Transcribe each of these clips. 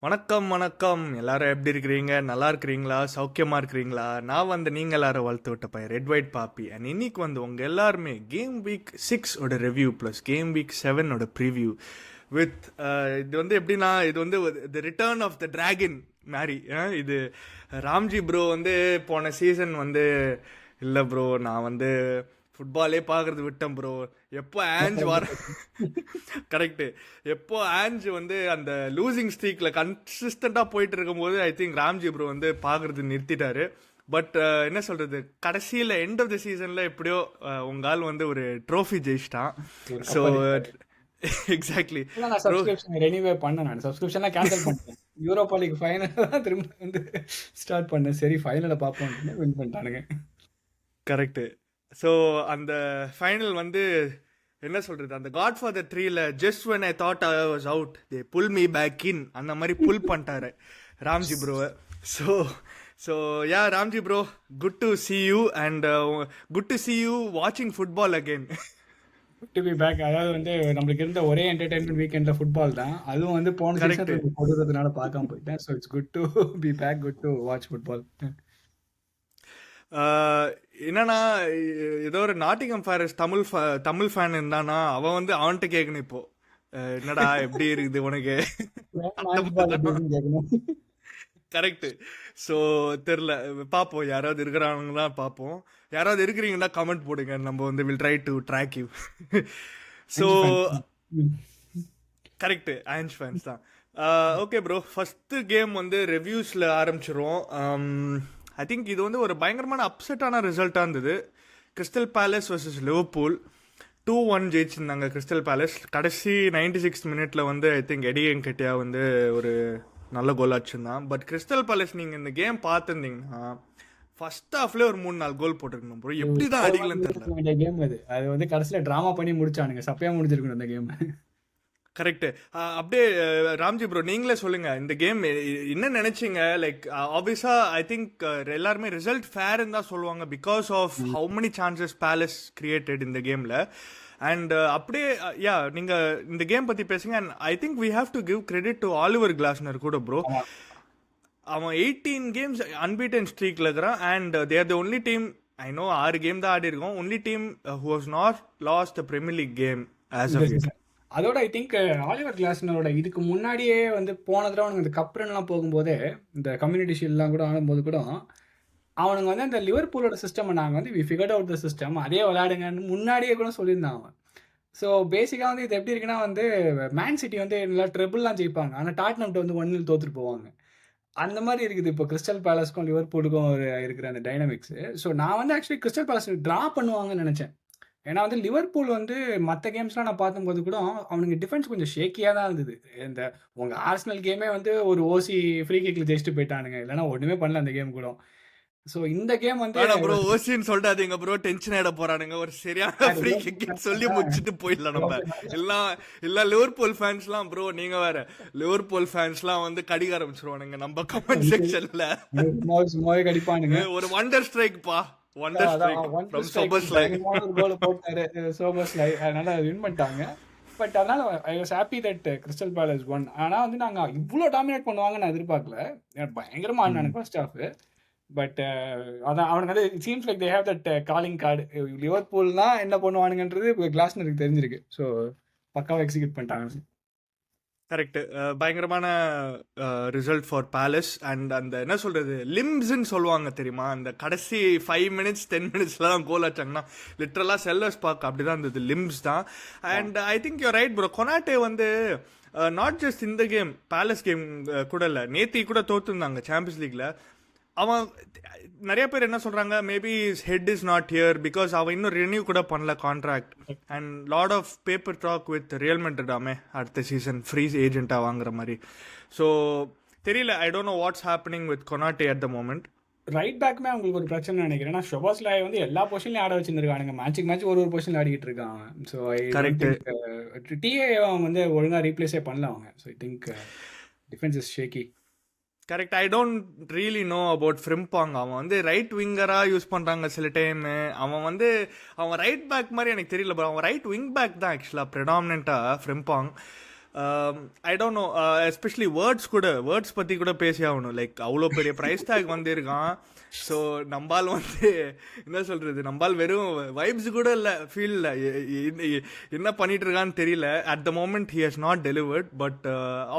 வணக்கம் வணக்கம். எல்லாரும் எப்படி இருக்கிறீங்க? நல்லா இருக்கிறீங்களா? சௌக்கியமா இருக்கிறீங்களா? நான் நீங்கள் எல்லாரும் வளர்த்து விட்ட பையன் ரெட் ஒயிட் பாப்பி. அண்ட் இன்னைக்கு உங்க எல்லாருமே கேம் வீக் 6 ஓட ரிவ்யூ ப்ளஸ் கேம் வீக் 7 ஓட ப்ரிவ்யூ வித் இது எப்படின்னா, இது the return of the dragon மாதிரி. இது ராம்ஜி ப்ரோ போன சீசன் இல்லை ப்ரோ, நான் ஃபுட்பாலே பார்க்கறது விட்டேன் ப்ரோ. எப்போ ஆஞ்ச் வர கரெக்டு, எப்போ ஆஞ்ச் அந்த லூசிங் ஸ்ட்ரீக்ல கன்சிஸ்டண்டா போயிட்டு இருக்கும்போது ஐ திங்க் ராம்ஜி ப்ரோ பார்க்கறது நிறுத்திட்டாரு. பட் என்ன சொல்றது, கடைசியில் எண்ட் ஆஃப் த சீசன்ல எப்படியோ உங்கால் ஒரு ட்ரோஃபி ஜெயிச்சிட்டான். ஸோ எக்ஸாக்ட்லி ரெனிவே பண்ணேன். நான் சப்ஸ்கிரிப்ஷன்லாம் கேன்சல் பண்ணிட்டேன். யூரோப்பா லீக் ஃபைனல் தான் திரும்ப ஸ்டார்ட் பண்ணேன். சரி ஃபைனலை பார்ப்போம், வின் பண்ணிட்டானுங்க. கரெக்டு. ஸோ அந்த ஃபைனல் என்ன சொல்றது, அந்த காட் ஃபாதர் 3ல just when I thought I was out they pull me back in, அந்த மாதிரி புல் பண்ணிட்டாரு ராம்ஜி ப்ரோவை. So yeah Ramji bro, good to see you and good to see you வாட்சிங் football again. To be back. அதாவது நம்மளுக்கு இருந்த ஒரே என்டர்டைன்மெண்ட் வீக்கெண்ட்ல ஃபுட்பால் தான். அதுவும் போன சீசன் கொடுக்கறதுனால பார்க்காம போயிட்டேன். So it's good to be back, good to watch football. என்னன்னா, ஏதோ ஒரு நாட்டிங்கம் ஃபாரஸ்ட் தமிழ் ஃபேன் இருந்தானா அவன் அவன்கிட்ட கேட்கணும் இப்போ, என்னடா எப்படி இருக்குது உனக்கு. கரெக்ட். ஸோ தெரில, பார்ப்போம். யாராவது இருக்கிறாங்க தான் பார்ப்போம். யாராவது இருக்கிறீங்கன்னா கமெண்ட் போடுங்க, நம்ம will try to track you. So correct, ஆன்ஸ் ஃபேன்ஸ் தான். ஓகே ப்ரோ, ஃபஸ்ட்டு கேம் ரிவ்யூஸில் ஆரம்பிச்சிருவோம். ஐ திங்க் இது ஒரு பயங்கரமான அப்செட்டான ரிசல்ட்டாக இருந்தது. கிறிஸ்டல் பேலஸ் வர்சஸ் லிவர்பூல் 2-1 ஜெயிச்சிருந்தாங்க கிறிஸ்டல் பேலஸ். கடைசி 96 மினிட்ல ஐ திங்க் எடி என்கெட்டியா ஒரு நல்ல கோல் அடிச்சிருந்தான். பட் கிறிஸ்டல் பேலஸ் நீங்கள் இந்த கேம் பார்த்துருந்தீங்கன்னா ஃபர்ஸ்ட் ஹாஃப்ல ஒரு 3-4 கோல் போட்டிருக்கணும் ப்ரோ. எப்படி தான் அடிக்கலன்னு தெரியல. கேம் அது கடைசியில் ட்ராமா பண்ணி முடிச்சானுங்க. சப்பையா முடிஞ்சிருக்கணும் அந்த கேம். கரெக்டு. அப்படியே ராம்ஜி ப்ரோ, நீங்களே சொல்லுங்க, இந்த கேம் என்ன நினைச்சீங்க? லைக் ஆப்வியஸா ஐ திங்க் எல்லாருமே ரிசல்ட் ஃபேர்ன்னு தான் சொல்லுவாங்க, because of how many chances Palace created இந்த கேம்ல. அண்ட் அப்படியே யா நீங்க இந்த கேம் பத்தி பேசுங்க. And I think we have to give credit to Oliver Glasner கூட ப்ரோ. அவன் 18 கேம்ஸ் அன்பீட்டன் ஸ்ட்ரீக்ல இருக்கிறான். And they are the only team, I know 6 game தான் ஆடி இருக்கோம், only team who was not lost the premier league game as of it. அதோட I think Oliver கிளாஸ்னரோட இதுக்கு முன்னாடியே போன தடவை அவனுங்க இந்த கப்ரன்லாம் போகும்போதே, இந்த கம்யூனிட்டி ஷீல்ட்லாம் கூட ஆடும்போது கூட அவனுங்க அந்த லிவர்பூலோட சிஸ்டம் நாங்கள் we figured out the system, அதே விளையாடுங்கன்னு முன்னாடியே கூட சொல்லியிருந்தான் அவன். ஸோ பேசிக்காக இது எப்படி இருக்குன்னா மேன் சிட்டி நல்லா ட்ரிபிள்லாம் ஜெயிப்பாங்க, ஆனால் டாட்னம்கிட்ட 1-0 தோற்றுட்டு போவாங்க. அந்த மாதிரி இருக்குது இப்போ கிறிஸ்டல் பேலஸ்க்கும் லிவர்பூலுக்கும் இருக்கிற அந்த டைனமிக்ஸ். ஸோ நான் ஆக்சுவலி கிறிஸ்டல் பேலஸ் ட்ரா பண்ணுவாங்கன்னு நினச்சேன். ஏன்னா லிவர்பூல் மற்ற கேம்ஸ்லாம் நான் பார்க்கும்போது கூட அவனுக்கு டிஃபென்ஸ் கொஞ்சம் ஷேக்கியாக தான் இருந்தது. இந்த உங்கள் ஆர்சனல் கேமே ஒரு ஓசி ஃப்ரீ கிக்ல ஜெயிச்சுட்டு போயிட்டானுங்க, இல்லைன்னா ஒன்றுமே பண்ணல அந்த கேம் கூட. ஸோ இந்த கேம் ப்ரோ ஓசின்னு சொல்லிட்டாதீங்க ப்ரோ, டென்ஷன் ஆகிட போறானுங்க. ஒரு சரியான ஃப்ரீ கிக் சொல்லி முடிச்சுட்டு போயிடலாம் நம்ம. எல்லா லிவர்பூல் ஃபேன்ஸ்லாம் ப்ரோ, நீங்க வேற லிவர்பூல் ஃபேன்ஸ்லாம் கடிக்க ஆரம்பிச்சிருவானுங்க நம்ம கமெண்ட் செக்ஷன்ல. கடிப்பானுங்க. ஒரு வண்டர் ஸ்ட்ரைக் பா, அதனால வின் பண்ணிட்டாங்க. பட் அதனால I was happy that crystal palace one. ஆனால் நாங்கள் இவ்வளோ டாமினேட் பண்ணுவாங்க நான் எதிர்பார்க்கல. பயங்கரமாக ஆடினானுங்க ஃபர்ஸ்ட் ஹாஃப். பட் அதான் அவனுக்கு it seems like they have that calling card. லிவர்பூல்னா என்ன பண்ணுவானுங்கன்றது கிளாஸ்னருக்கு தெரிஞ்சிருக்கு. ஸோ பக்காவாக எக்ஸிக்யூட் பண்ணிட்டாங்க. கரெக்டு. பயங்கரமான ரிசல்ட் ஃபார் பேலஸ். அண்ட் அந்த என்ன சொல்றது, லிம்ஸ்ன்னு சொல்லுவாங்க தெரியுமா, அந்த கடைசி 5 மினிட்ஸ் 10 மினிட்ஸ்ல தான் கோல் அடிச்சாங்கன்னா லிட்டரலா செல்லர்ஸ் பார்க்க அப்படிதான் இருந்தது, லிம்ஸ் தான். And I think your right bro, கொனாட்டே not just இந்த கேம், பேலஸ் கேம் கூட இல்லை, நேத்தி கூட தோத்துருந்தாங்க சாம்பியன்ஸ் லீக்ல. அவன் நிறைய பேர் என்ன சொல்றாங்க, maybe head is not here because அவன் இன்னும் ரினியூ கூட பண்ணல contract. And lot of paper talk with Real மெட்ரிடாமே அடுத்த சீசன் ஃப்ரீ ஏஜென்ட்டா வாங்குற மாதிரி. ஸோ தெரியல, I don't know what's happening with Konate at the moment. Right பேக்குமே அவங்களுக்கு ஒரு பிரச்சனை நினைக்கிறேன். ஏன்னா ஷொபாஸ்லாய் எல்லா பொசிஷன்லையும் ஆட வச்சிருக்கானுங்க, மேட்சுக்கு மேட்ச் ஒரு பொசிஷன் ஆடிக்கிட்டு இருக்காங்க. So correct. டிஏ ஒழுங்கா ரீப்ளேஸே பண்ணல அவங்க. So I think defence is shaky. Correct. I don't really know about Frimpong. அவன் ரைட் விங்கராக யூஸ் பண்ணுறாங்க சில டைமு. அவன் ரைட் பேக் மாதிரி எனக்கு தெரியல ப்ரோ, அவன் ரைட் விங் பேக் தான் ஆக்சுவலாக ப்ரெடாமினண்ட்டாக Frimpong. I don't know, especially Wirtz பற்றி கூட பேசி ஆகணும். லைக் அவ்வளோ பெரிய ப்ரைஸ் டேக் வந்திருக்கான். ஸோ நம்பால் வந்து என்ன சொல்கிறது, நம்பால் வெறும் வைப்ஸ் கூட இல்லை, ஃபீல்டில் என்ன பண்ணிட்டு இருக்கான்னு தெரியல. At the moment he has not delivered, but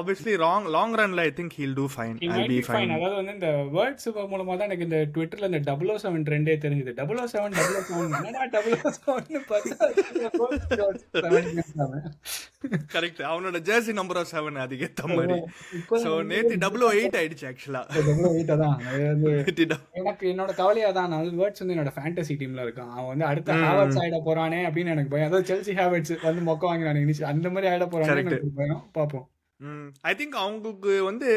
obviously long ரன்ல I think he'll do fine. He I might be be fine. Fine. அதாவது வந்து இந்த வேர்ட்ஸ் மூலமா தான் எனக்கு இந்த ட்விட்டர்ல இந்த 007 ட்ரெண்டே தெரிஞ்சது. 007 என்னடா 007ன்னு பார்த்தா கரெக்ட், அவனோட ஜெர்சி நம்பர் 7 அதுக்கேற்ற மாதிரி. ஸோ நேற்று 008 ஆயிடுச்சு ஆக்சுவலா. தான் எனக்கு என்னோட கவலையா தான். நான் வேர்ட்ஸ் வந்து என்னோட ஃபேண்டசி டீம்ல இருக்கான். அவன் வந்து அடுத்த ஹேவர்ட்ஸ் ஆயிட போறானே அப்படின்னு எனக்கு பயம். அதாவது செல்சி ஹேவர்ட்ஸ் வந்து மொக்க வாங்கினானு அந்த மாதிரி ஆயிட போறானே எனக்கு பயம். பார்ப்போம். ஐ திங்க் அவங்களுக்கு வந்து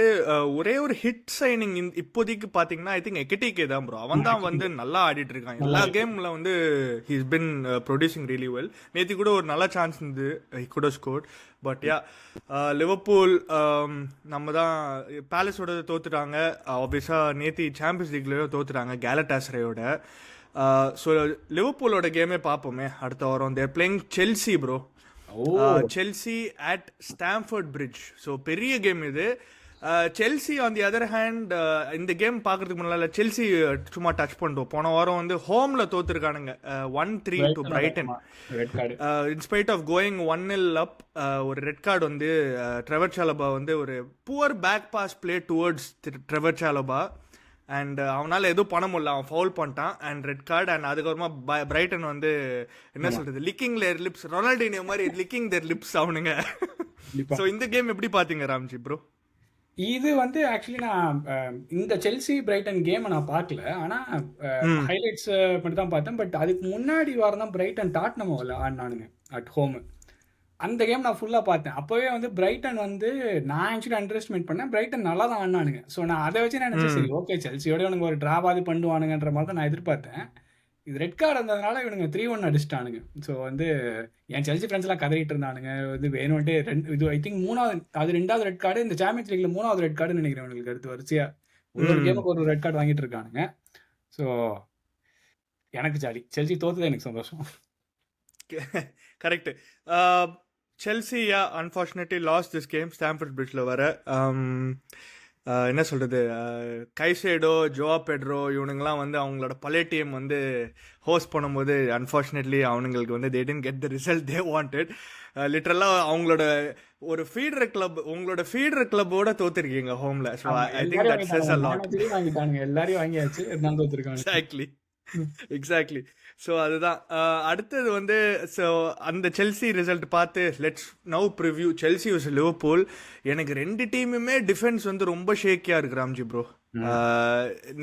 ஒரே ஒரு ஹிட் சைனிங் இப்போதைக்கு பார்த்தீங்கன்னா ஐ திங்க் எக்கட்டிகே தான் ப்ரோ. அவன் தான் வந்து நல்லா ஆடிட்டு இருக்கான். எல்லா கேம்ல வந்து he's been producing really well. நேற்று கூட ஒரு நல்ல சான்ஸ் இருந்து he could have scored. But yeah, Liverpool நம்ம தான் பேலஸோட தோத்துட்டாங்க. ஆப்வியஸாக நேற்று சாம்பியன்ஸ் லீக்லேயும் தோத்துட்டாங்க கேலட்டாஸ்ரேயோட. ஸோ லிவர்பூலோட கேமே பார்ப்போமே அடுத்த வாரம். They're playing Chelsea bro. Chelsea at Stamford Bridge. So பெரிய கேம் இது. Chelsea on the other hand இந்த கேம் பார்க்கறதுக்கு முன்னால செல்சி சும்மா டச் பண்ணுவோம். போன வாரம் வந்து ஹோம்ல தோத்துருக்கானுங்க 1-3 to Brighton. In spite of going 1-0 up, ஒரு ரெட் கார்டு வந்து ட்ரெவர் சாலபா வந்து ஒரு poor back pass play towards Trevoh Chalobah. And அவனால் எதுவும் பண்ண முடியல, அவன் ஃபவுல் பண்ணிட்டான் அண்ட் ரெட் கார்டு. அண்ட் அதுக்கப்புறமா பிரைட்டன் வந்து என்ன சொல்றது, லிக்கிங் தேர் லிப்ஸ், ரொனால்டினியோ மாதிரி லிக்கிங் தேர் லிப்ஸ் அவனுங்க. ஸோ இந்த கேம் எப்படி பார்த்தீங்க ராம்ஜி ப்ரோ? இது வந்து ஆக்சுவலி நான் இந்த செல்சி பிரைட்டன் கேமை நான் பார்க்கல. ஆனால் ஹைலைட்ஸ் மட்டும் தான் பார்த்தேன். பட் அதுக்கு முன்னாடி வாரம் தான் பிரைட்டன் டாட்னம் ஆடினானுங்க அட் ஹோமு. அந்த கேம் நான் ஃபுல்லாக பார்த்தேன். அப்போவே வந்து பிரைட்டன் வந்து நான் ஆக்சுவலி அண்டர் எஸ்டிமேட் பண்ணேன். பிரைட்டன் நல்லா தான் ஆடினானுங்க. ஸோ நான் அதை வச்சு நினச்சேன், சரி ஓகே செல்சியோட இவனுங்க ஒரு ட்ராவாது பண்ணுவானுங்கன்ற மாதிரி தான் நான் எதிர்பார்த்தேன். இது ரெட் கார்டு வந்ததுனால இவனுங்க 3-1 அடிச்சிட்டானுங்க. ஸோ வந்து என் செல்சி ஃப்ரெண்ட்ஸ்லாம் கதறிட்டு இருந்தானுங்க வந்து வேணும்ட்டு இது ஐ திங்க் ரெண்டாவது ரெட் கார்டு இந்த சாம்பியன்ஸ் லீக்ல 3வது ரெட் கார்டுன்னு நினைக்கிறேன். இவங்களுக்கு அடுத்து வரிசையா ஒரு கேமுக்கு ஒரு ரெட் கார்டு வாங்கிட்டு இருக்கானுங்க. ஸோ எனக்கு ஜாலி. செல்சி தோத்துதான் எனக்கு சந்தோஷம். Correct. Chelsea unfortunately lost this game Stamford பிரிட்ஜில் வர. என்ன சொல்கிறது, கைசேடோ, ஜோவா பெட்ரோ இவனுங்கெலாம் வந்து அவங்களோட பழைய டீம் வந்து ஹோஸ்ட் பண்ணும்போது அன்ஃபார்ச்சுனேட்லி அவனுங்களுக்கு வந்து they didn't get the result they wanted. லிட்டரலாக அவங்களோட ஒரு ஃபீடர் கிளப், உங்களோட ஃபீடர் கிளப்போட தோத்துருக்கீங்க ஹோமில். So I think that says a lot. எல்லாரையும் வாங்கியாச்சு, எக்ஸாக்ட்லி. ஸோ அதுதான் அடுத்தது வந்து. ஸோ அந்த செல்சி ரிசல்ட் பார்த்து let's now preview Chelsea versus Liverpool. எனக்கு ரெண்டு டீமுமே டிஃபென்ஸ் வந்து ரொம்ப ஷேக்கியாக இருக்கு ராம்ஜி ப்ரோ.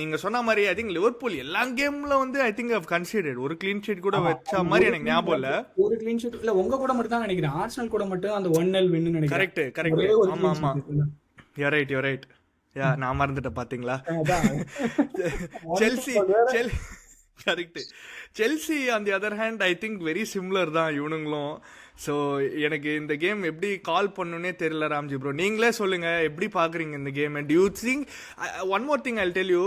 நீங்கள் சொன்ன மாதிரி ஐ திங்க் லிவர்பூல் எல்லா கேமில் வந்து ஐ திங்க் ஹவ் கன்சிடர்ட் ஒரு க்ளீன் ஷீட் கூட வச்ச மாதிரி எனக்கு ஞாபகம் இல்லை. ஒரு க்ளீன் ஷீட் இல்லை, உங்க கூட மட்டும் தான் நினைக்கிறேன். ஆர்சனல் கூட மட்டும் அந்த 1-0 வின்னு நினைக்கிறேன். கரெக்ட். ஆமாம், யூ ரைட். நான் மறந்துட்டேன் பார்த்தீங்களா. Chelsea correct. Chelsea on the other hand I think very similar தான் இவனுங்களும். ஸோ எனக்கு இந்த கேம் எப்படி கால் பண்ணுன்னே தெரியல ராம்ஜி ப்ரோ. நீங்களே சொல்லுங்க எப்படி பார்க்குறீங்க இந்த game. And you think one more thing I tell you,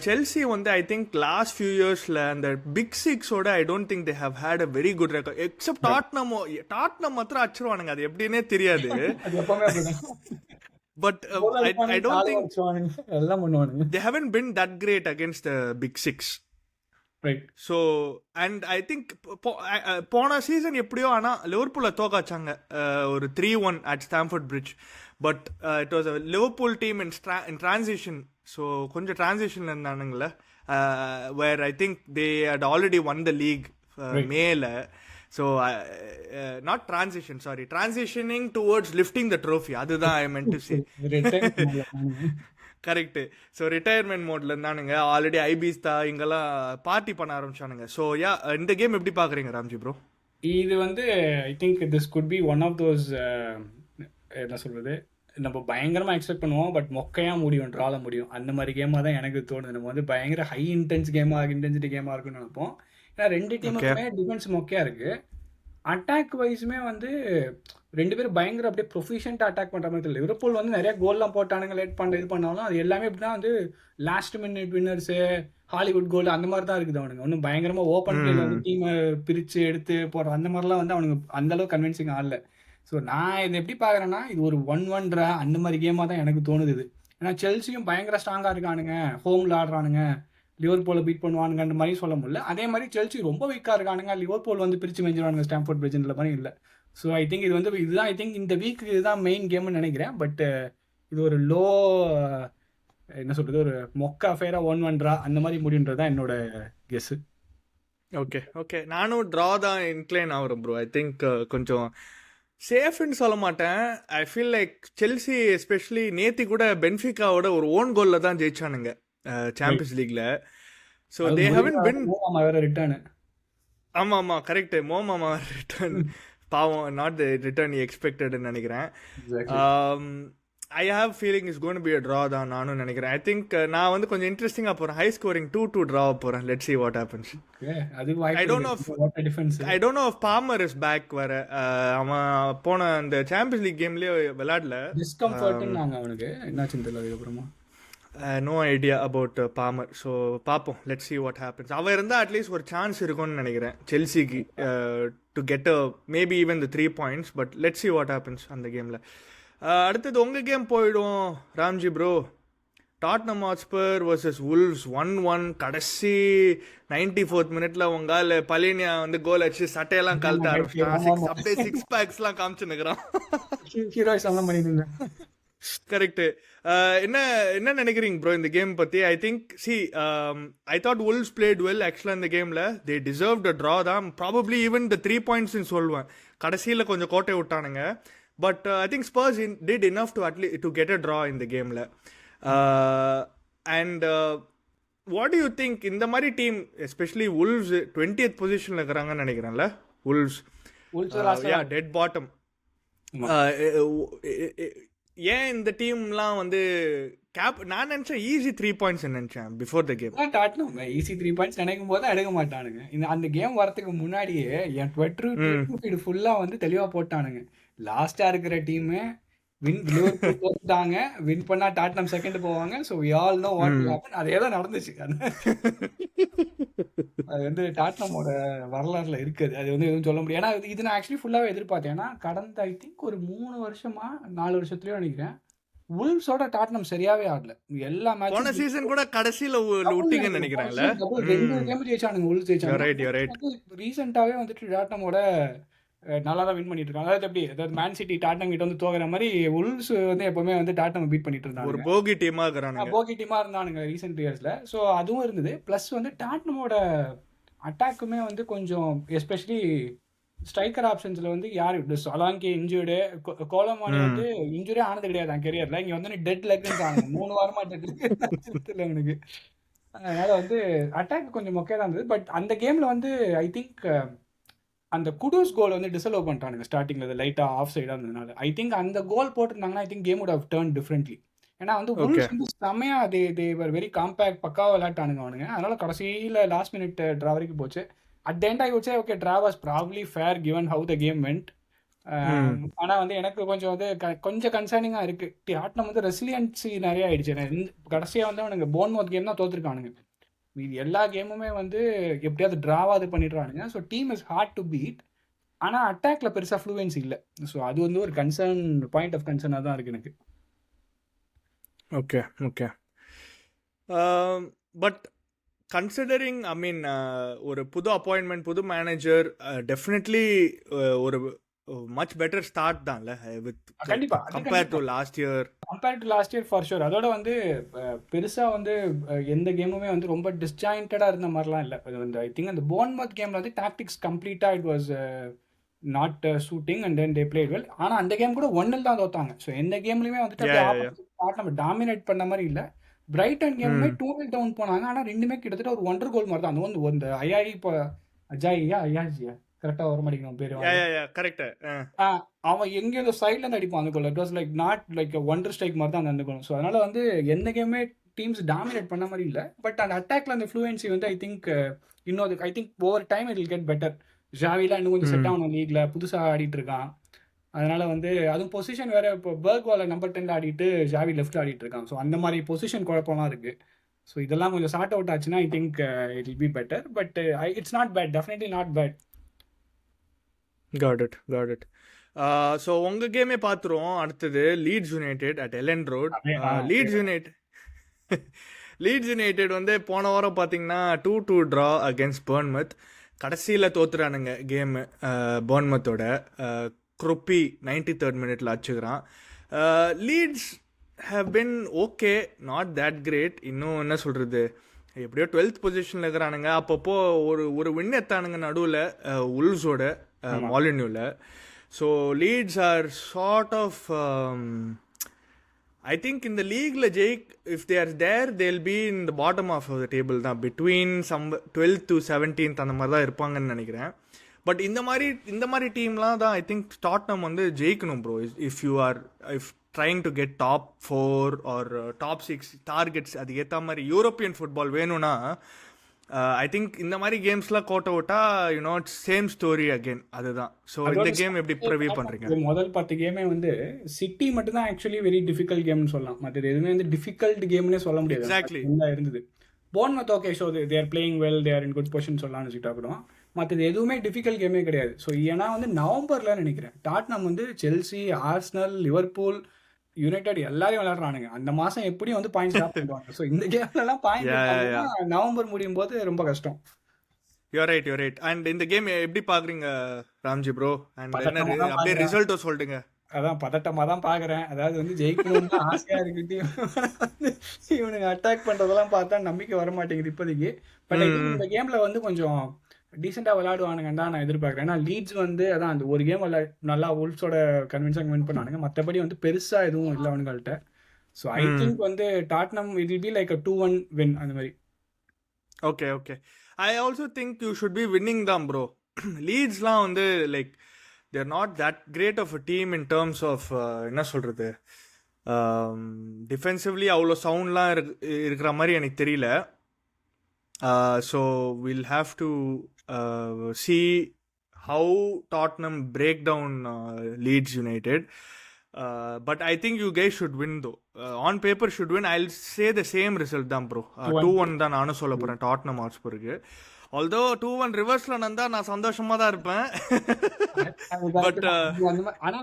Chelsea வந்து ஐ திங்க் லாஸ்ட் ஃபியூ இயர்ஸில் அந்த பிக் சிக்ஸோட I don't think they have had a very good record except Tottenham மாத்திரம் அடிச்சிருவானுங்க, அது எப்படின்னே தெரியாது. But I don't think they haven't been that great against the big six. Right. So and I think போன season எப்படியோ ஆனால் லிவர்பூலை தோக்காச்சாங்க ஒரு 3-1 at Stamford Bridge. But it was a Liverpool team in transition. So கொஞ்சம் transitionல இருந்தானுங்களே, where I think they had already won the league மேல. So not transition, sorry, transitioning towards lifting the trophy. அதுதான் I meant to say. Correct. So retirement மோட்ல இருந்தானுங்க already. ஐபிஸ்தா இங்கெல்லாம் party பண்ண ஆரம்பிச்சானுங்க. So இந்த game எப்படி பார்க்குறீங்க ராம்ஜி ப்ரோ? இது வந்து I think this could be one of those என்ன சொல்கிறது, நம்ம பயங்கரமாக எக்ஸ்பெக்ட் பண்ணுவோம் பட் மொக்கையாக முடியும், ட்ரால முடியும். அந்த மாதிரி கேமாக தான் எனக்கு தோணுது. நம்ம வந்து பயங்கர ஹை இன்டென்சிட்டி கேமாக இருக்குன்னு நினைப்போம். ஏன்னா ரெண்டு டீமுக்குமே டிஃபென்ஸ் மொக்கையாக இருக்குது. அட்டாக் வைஸுமே வந்து ரெண்டு பேரும் பயங்கர அப்படியே ப்ரொஃபிஷியன்ட்டாக அட்டாக் பண்ணுற மாதிரி தெரியல. லிவர்பூல் வந்து நிறைய கோல்லாம் போட்டானுங்க, லேட் பண்ண இது பண்ணாலும் அது எல்லாமே எப்படின்னா வந்து லாஸ்ட் மினிட் வின்னர்ஸு, ஹாலிவுட் கோல் அந்த மாதிரி தான் இருக்குது. அவனுங்க ஒன்றும் பயங்கரமாக ஓப்பன் பிளேல வந்து டீமை பிரித்து எடுத்து போடுற அந்த மாதிரிலாம் வந்து அவனுங்க அந்தளவுக்கு கன்வின்சிங் ஆகல. ஸோ நான் இதை எப்படி பார்க்குறேன்னா, இது ஒரு 1-1 ட்ரா அந்த மாதிரி கேமாக தான் எனக்கு தோணுது இது. ஏன்னா செல்சியும் பயங்கர ஸ்ட்ராங்காக இருக்கானுங்க, ஹோமில் ஆடுறானுங்க, லிவர்பூலை பீட் பண்ணுவானுங்கன்ற மாதிரி சொல்ல முடியல. அதே மாதிரி செல்சி ரொம்ப வீக்காக இருக்கானுங்க, லிவர்பூல் வந்து பிரித்து மெஞ்சிருவானுங்க ஸ்டாம்ஃபோர்ட் பிரிட்ஜ்ன்ற மாதிரி இல்லை. ஸோ ஐ திங்க் இது வந்து இதுதான் ஐ திங்க் இந்த வீக்கு இதுதான் மெயின் கேம்னு நினைக்கிறேன். பட் இது ஒரு லோ என்ன சொல்கிறது, ஒரு மொக்க அஃபேராக 1-1 ட்ரா அந்த மாதிரி முடியுன்றது தான் என்னோட கெஸ்ஸு. ஓகே ஓகே, நானும் ட்ரா தான் இன்க்ளைன் ஆகிறேன் ப்ரோ. ஐ திங்க் கொஞ்சம் சேஃப்னு சொல்ல மாட்டேன். I feel like Chelsea especially நேத்தி கூட பென்ஃபிகாவோட ஒரு ஓன் கோலில் தான் ஜெயிச்சானுங்க சாம்பியன்ஸ் லீக்ல. ஸோ தே ஹவன் பின். வேற ரிட்டர்னு. ஆமாம் ஆமாம் கரெக்டு, மோமாமா ரிட்டர்ன். பாவம், நாட் த ரிட்டர்ன் எக்ஸ்பெக்டட்னு நினைக்கிறேன். I have feeling is gonna be a draw தான் நானும் நினைக்கிறேன். ஐ திங்க் நான் வந்து கொஞ்சம் இன்ட்ரெஸ்டிங்காக போகிறேன், ஹை ஸ்கோரிங் 2-2 ட்ரா போகிறேன். Let's see what happens. I don't know if Palmer is back வர. அவன் போன அந்த சாம்பியன்ஸ் லீக் கேம்லேயே விளையாடல. டிஸ்கம்ஃபர்ட்னாங்க அவனுக்கு, என்னாச்சுன்னு தெரியல அதுக்கப்புறமா. No idea about Palmer. So பார்ப்போம், லெட்ஸ் see what happens. அவன் இருந்தால் அட்லீஸ்ட் ஒரு சான்ஸ் இருக்கும்னு நினைக்கிறேன் செல்சிக்கு to get maybe even the 3 points. But let's see what happens அந்த கேமில். அடுத்தது உங்கள் கேம் போயிடும் Ramji bro. Tottenham Hotspur versus Wolves 1-1. கடைசி 94th மினிட்ல உங்கால பலினியா வந்து கோல் அடிச்சு சட்டையெல்லாம் கழட்ட ஆரம்பிச்சிட்டான். அப்படியே 6 packs காமிச்சு நிற்கிறான். கரெக்டு. என்ன நினைக்கிறீங்க ப்ரோ இந்த கேம் பற்றி? I think I thought Wolves played well ஆக்சுவலாக இந்த கேமில். தே டிசர்வ்ட் அ ட்ரா தான், ப்ராபப்ளி ஈவன் த 3 points சொல்லுவேன். கடைசியில் கொஞ்சம் கோட்டை விட்டானுங்க. But I think Spurs did enough to get a draw இந்த கேமில். And what do you think இந்த மாதிரி டீம் எஸ்பெஷலி வுல்வ்ஸ் 20th பொசிஷனில் இருக்கிறாங்கன்னு நினைக்கிறேன்ல. Wolves dead bottom. ஏன் இந்த டீம்லாம் வந்து நான் நினைச்சேன் ஈஸி 3 points நினைச்சேன் before the game. Tottenham easy 3 points நினைக்கும் போது எடுக்க மாட்டானுங்க. அந்த கேம் வரதுக்கு முன்னாடியே என் ட்விட்டர் ஃபுல்லாக வந்து தெளிவாக போட்டானுங்க, லாஸ்ட்டாக இருக்கிற டீமு லிவர்பூல் தோத்துட்டாங்க, வின் பண்ணா டாட்னம் செகண்ட் போவாங்க. So we all know what will happen. அதே தான் நடந்துச்சு. அது வந்து டாட்னமோட வரலாறுல இருக்குது, அது வந்து எதுவும் சொல்ல முடியும். ஏன்னா இது நான் ஆக்சுவலி ஃபுல்லாகவே எதிர்பார்த்தேன். ஏன்னா கடந்த ஐ திங்க் ஒரு 3 வருஷமா 4 வருஷத்துலயோ நினைக்கிறேன் வுல்வ்ஸோட டாட்னம் சரியாவே ஆடல. எல்லா மேட்ச் போன சீசன் கூட கடைசியில விட்டீங்கன்னு நினைக்கிறேன்ல. 2 கேம் ஜெயிச்சானுங்க, வுல்வ்ஸ் ஜெயிச்சாங்க. ரீசெண்டாவே வந்துட்டு டாட்னமோட நல்லா தான் வின் பண்ணிட்டு இருக்காங்க. அதாவது எப்படி, அதாவது மேன் சிட்டி டாட்னம் கிட்ட வந்து தோக்குற மாதிரி வுல்வ்ஸ் வந்து எப்பவுமே வந்து டாட்னம் பீட் பண்ணிட்டு இருந்தாங்க. ஒரு போகி டீமா இருந்தானுங்க ரீசெண்ட் இயர்ஸ்ல. ஸோ அதுவும் இருந்தது. பிளஸ் வந்து டாட்னமோட அட்டாக்குமே வந்து கொஞ்சம் எஸ்பெஷலி ஸ்ட்ரைக்கர் ஆப்ஷன்ஸ்ல வந்து யார் சொலாங்கி இன்ஜூர்டு, கோலமானி வந்து இன்ஜூரே ஆனது கிடையாது என் கெரியர்ல. இங்க வந்து டெட் லெக்னு 3 வாரமா டெட் லெக் அவனுக்கு. அதனால வந்து அட்டாக் கொஞ்சம் மொக்கையா தான் இருந்தது. பட் அந்த கேம்ல வந்து ஐ திங்க் அந்த குடூஸ் கோல் வந்து டிசலோவ் பண்ணிட்டானுங்க ஸ்டார்டிங்ல, அது லைட்டா ஆஃப் சைடா இருந்ததுனால. ஐ திங்க் அந்த கோல் போட்டிருந்தாங்கன்னா I think game would have turn differently. ஏன்னா வந்து வுல்வ்ஸ் வந்து செமையா தே வர் வெரி காம்பேக்ட், பக்காவா விளையாட்டானுங்க அவனுங்க. அதனால கடைசியில் லாஸ்ட் மினிட் ட்ரா வரைக்கும் போச்சு. At the end I would say okay, draw was probably fair given how the game went. ஆனால் வந்து எனக்கு கொஞ்சம் வந்து கொஞ்சம் கன்சர்னிங்காக இருக்கு. டாட்னம் வந்து ரெசிலியன்சி நிறைய ஆயிடுச்சு. கடைசியாக வந்து அவனுங்க போர்ன்மவுத் கேம் தான் தோத்துருக்கானுங்க. இது எல்லா கேமுமே வந்து எப்படியாவது ட்ராவாது பண்ணிடுறானுங்க. So team is hard to beat. ஆனால் அட்டாக்ல பெருசாக ஃப்ளூவன்ஸ் இல்லை. ஸோ அது வந்து ஒரு கன்சர்ன், பாயிண்ட் ஆஃப் கன்சர்னாக தான் இருக்கு எனக்கு. Okay okay. பட் கன்சிடரிங் ஐ மீன் ஒரு புது அப்பாயின்மெண்ட், புது மேனேஜர், டெஃபினெட்லி ஒரு மச் பெட்டர் ஸ்டார்ட் தான்ல கண்டிப்பா compare to last year for sure. அதோட வந்து பெருசா வந்து எந்த கேமுமே வந்து ரொம்ப டிஸ்ஜாயிண்டடா இருந்த மாதிரிலாம் இல்லை. அது வந்து ஐ திங்க் அந்த போர்ன்மவுத் கேம்ல வந்து டாக்டிக்ஸ் கம்ப்ளீட்டா it was not shooting and then they played well. ஆனால் அந்த கேம் கூட 1-0 தான் தோத்தாங்க. ஸோ எந்த கேம்லையுமே வந்துட்டு நம்ம டாமினேட் பண்ண மாதிரி இல்லை. பிரைட்டன் கேமுமே 2-0 டவுன் போனாங்க. ஆனால் ரெண்டுமே கிட்டத்தட்ட ஒரு 1 கோல் மாதிரி தான். அது வந்து அயாயி இப்போ அயாஜியா கரெக்டாக வர மாட்டேங்கிறோம் பேர். கரெக்ட். அவன் எங்கேயோ இந்த சைட்ல இருந்து அடிப்பான் அந்த goal. It was like not like wonder strike மாதிரி தான் அந்த கோல். ஸோ அதனால வந்து எந்த கேமே டீம்ஸ் டாமினேட் பண்ண மாதிரி இல்லை. பட் அந்த அட்டாக்ல அந்த ஃப்ளூயன்சி வந்து ஐ திங்க் இன்னொரு I think over time it will get better. ஜாவிலாம் இன்னும் கொஞ்சம் செட் ஆகணும் லீக்ல, புதுசாக ஆடிட்டு இருக்கான். அதனால வந்து அதுவும் பொசிஷன் வேற, இப்போ பர்க்வால நம்பர் 10 ஆடிட்டு ஜாவி லெஃப்ட் ஆடிட்டு இருக்கான். ஸோ அந்த மாதிரி பொசிஷன் குழப்பம்லாம் இருக்கு. ஸோ இதெல்லாம் கொஞ்சம் சார்ட் அவுட் ஆச்சுன்னா I think it will be better. But it's not bad, definitely not bad. Got it. So உங்கள் கேமே பார்த்துருவோம். அடுத்தது Leeds United at Elland Road. அதே லீட்ஸ் யுனைடெட் லீட்ஸ் யுனைடெட் வந்து போன வாரம் பார்த்தீங்கன்னா 2-2 ட்ரா அகேன்ஸ்ட் பர்ன்மத். கடைசியில் தோத்துறானுங்க கேமு பர்ன்மத்தோட. குருப்பி 93rd மினிட்ல அடிச்சுக்கிறான். Leeds have been okay, not that great. இன்னும் என்ன சொல்கிறது, எப்படியோ 12th பொசிஷனில் இருக்கிறானுங்க. அப்பப்போ ஒரு வின் எத்தானுங்க நடுவில் உல்ஸோட மாலின்யூவில். So Leeds are sort of I think இந்த லீக்ல if they are there they'll be in the bottom of the table தான், பிட்வீன் 12th to 17th அந்த மாதிரி தான் இருப்பாங்கன்னு நினைக்கிறேன். பட் இந்த மாதிரி டீம்லாம் தான் ஐ திங்க் டாட்னம் வந்து ஜெயிக்கணும் bro. If trying to get top 4 or top 6 targets, அதுக்கு ஏற்ற மாதிரி யூரோப்பியன் ஃபுட்பால் வேணும்னா ஐ திங்க் இந்த மாதிரி கேம்ஸ்லாம் கோட்டை விட்டா சேம் ஸ்டோரி அகெயின். அதுதான். ஸோ இந்த கேம் எப்படி ப்ரிவியூ பண்ணுறீங்க? முதல் 10 கேமே வந்து சிட்டி மட்டும் தான் ஆக்சுவலி வெரி டிஃபிகல்ட் கேம்னு சொல்லலாம். மற்றது எதுவுமே வந்து டிஃபிகல்ட் கேம்னே சொல்ல முடியாது. எக்ஸாக்ட்லி இருந்தது Bournemouth okay, so they are playing well, they are in good position சொல்லலாம்னு வச்சுக்கிட்டா கூட மற்றது எதுவுமே டிஃபிகல்ட் கேமே கிடையாது. ஸோ ஏன்னா வந்து நவம்பரில் நினைக்கிறேன் டாட்னம் வந்து செல்சி, ஆர்சனல், லிவர்பூல், யுனைடெட் எல்லாரையும் விளையாடுறானுங்க. அந்த மாசம் எப்படியும் வந்து பாயிண்ட்ஸ் பண்ணுவாங்க. ஸோ இந்த கேம்லலாம் பாயிண்ட் நவம்பர் முடியும் போது ரொம்ப கஷ்டம். You're right. அண்ட் இந்த கேம் எப்படி பாக்குறீங்க ராம்ஜி ப்ரோ? அண்ட் என்ன அப்படியே ரிசல்ட்டோ சொல்லிட்டுங்க. அதான் பதட்டமாக தான் பார்க்குறேன். அதாவது வந்து ஜெயிக்கணும்னு ஆசையாக இருக்குது. இவனுங்க அட்டாக் பண்ணுறதெல்லாம் பார்த்தா நம்பிக்கை வர மாட்டேங்குது இப்போதைக்கு. பட் இந்த கேமில் வந்து கொஞ்சம் டீசெண்டாக விளையாடுவானுங்கன்னு தான் நான் எதிர்பார்க்குறேன். ஏன்னா லீட்ஸ் வந்து அதான் அந்த ஒரு கேம் நல்லா உல்ஸோட கன்வின்ஸாக வின் பண்ணானுங்க. மற்றபடி வந்து பெருசாக எதுவும் இல்லை அவனுங்கள்ட்ட. ஸோ ஐ திங்க் வந்து Tottenham it will be like a 2-1 win அந்த மாதிரி. Okay. I also think you should be winning தான் ப்ரோ. லீட்ஸ்லாம் வந்து like they're not that great of a team in terms of என்ன சொல்கிறது, டிஃபென்சிவ்லி அவ்வளோ சவுண்ட்லாம் இருக்கிற மாதிரி எனக்கு தெரியல. So will have to see how Tottenham break down Leeds United. But I think you guys should win though. On paper should win. I'll say the same result தான் bro. 2-1 தான் நானும் சொல்ல போகிறேன் டாட்னம் ஹாட்ஸ்பருக்கு. ஆல்தோ 2-1 ரிவர்ஸில் நடந்தால் நான் சந்தோஷமாக தான் இருப்பேன்.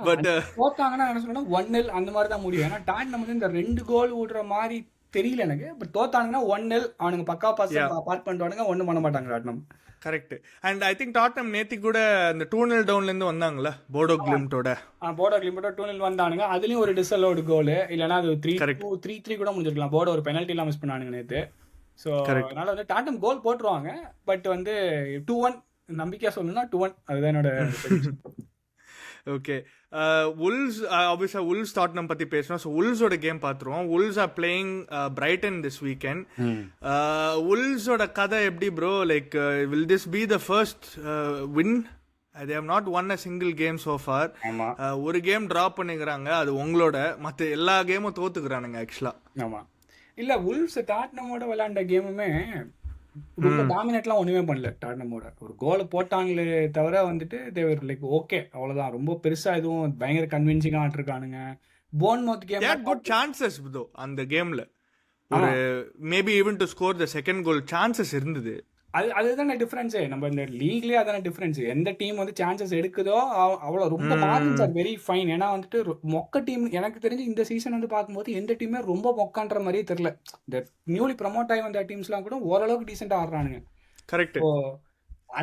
பட் தோத்தாங்கன்னா என்ன சொல்லணும் 1-0 அந்த மாதிரி தான் முடியும். ஏன்னா டாட்னம் வந்து இந்த 2 கோல் விடுற மாதிரி தெரியல எனக்கு. பட் தோத்தானுங்கன்னா 1-0 அவனுங்க பக்கா பாஸ் பார்ட் பண்ணிட்டு ஒன்றும் பண்ண மாட்டாங்க Tottenham. Correct. And I think Tottenham நேத்தி கூட அந்த 2-0 டவுன்லேருந்து வந்தாங்களா போடோ கிளிம்ட்டோட. போடோ கிளிம்ட்டோட 2-0 வந்தானுங்க. அதுலேயும் ஒரு டிசலோடு கோல், இல்லைனா அது 3-3 கூட முடிஞ்சிருக்கலாம். போடோ ஒரு பெனல்ட்டிலாம் மிஸ் பண்ணானுங்க நேற்று. ஸோ அதனால வந்து டாட்னம் கோல் போட்டுருவாங்க. பட் வந்து 2-1 நம்பிக்கையாக சொல்லணும்னா 2-1 அதுதான் என்னோட. ஓகே. உல்ஸ் ஆப்வியஸாக உல்ஸ் டாட்னம் பற்றி பேசணும். ஸோ உல்ஸோட கேம் பார்த்துருவோம். Wolves are playing Brighton this weekend. உல்ஸோட கதை எப்படி bro? Like will this be the first win? they have not won a single game so far. ஒரு கேம் ட்ராப் பண்ணிக்கிறாங்க, அது உங்களோட. மற்ற எல்லா கேமும் தோத்துக்கிறானுங்க ஆக்சுவலாக. ஆமாம். இல்லை உல்ஸ் டாட்னமோட விளையாண்ட கேமுமே ரொம்ப டாமினேட்லாம் ஒன்றுமே பண்ணல. டாட்னமோட ஒரு கோலை போட்டாங்களே தவிர வந்துட்டு தேவர் லைக் ஓகே அவ்வளோதான். ரொம்ப பெருசாக எதுவும் பயங்கர கன்வின்சிங்காக ஆட்டிருக்கானுங்க. போர்ன்மவுத் கேம் குட் சான்சஸ் தோ அந்த கேமில் ஒரு maybe even to score the second goal chances இருந்தது. அதுதானே டிஃப்ரென்ஸு. நம்ம இந்த லீக்லேயே அதானே டிஃப்ரென்ஸு. எந்த டீம் வந்து சான்சஸ் எடுக்குதோ அவ்வளோ ரொம்ப மார்ஜின்ஸ் ஆர் வெரி ஃபைன். ஏன்னா வந்துட்டு மொக்க டீம் எனக்கு தெரிஞ்சு இந்த சீசன் வந்து பார்க்கும்போது எந்த டீமே ரொம்ப மொக்கான்ற மாதிரியே தெரில. இந்த நியூலி ப்ரமோட் ஆகி வந்த டீம்ஸ்லாம் கூட ஓரளவுக்கு டீசெண்டாக ஆடுறானுங்க. கரெக்ட். ஸோ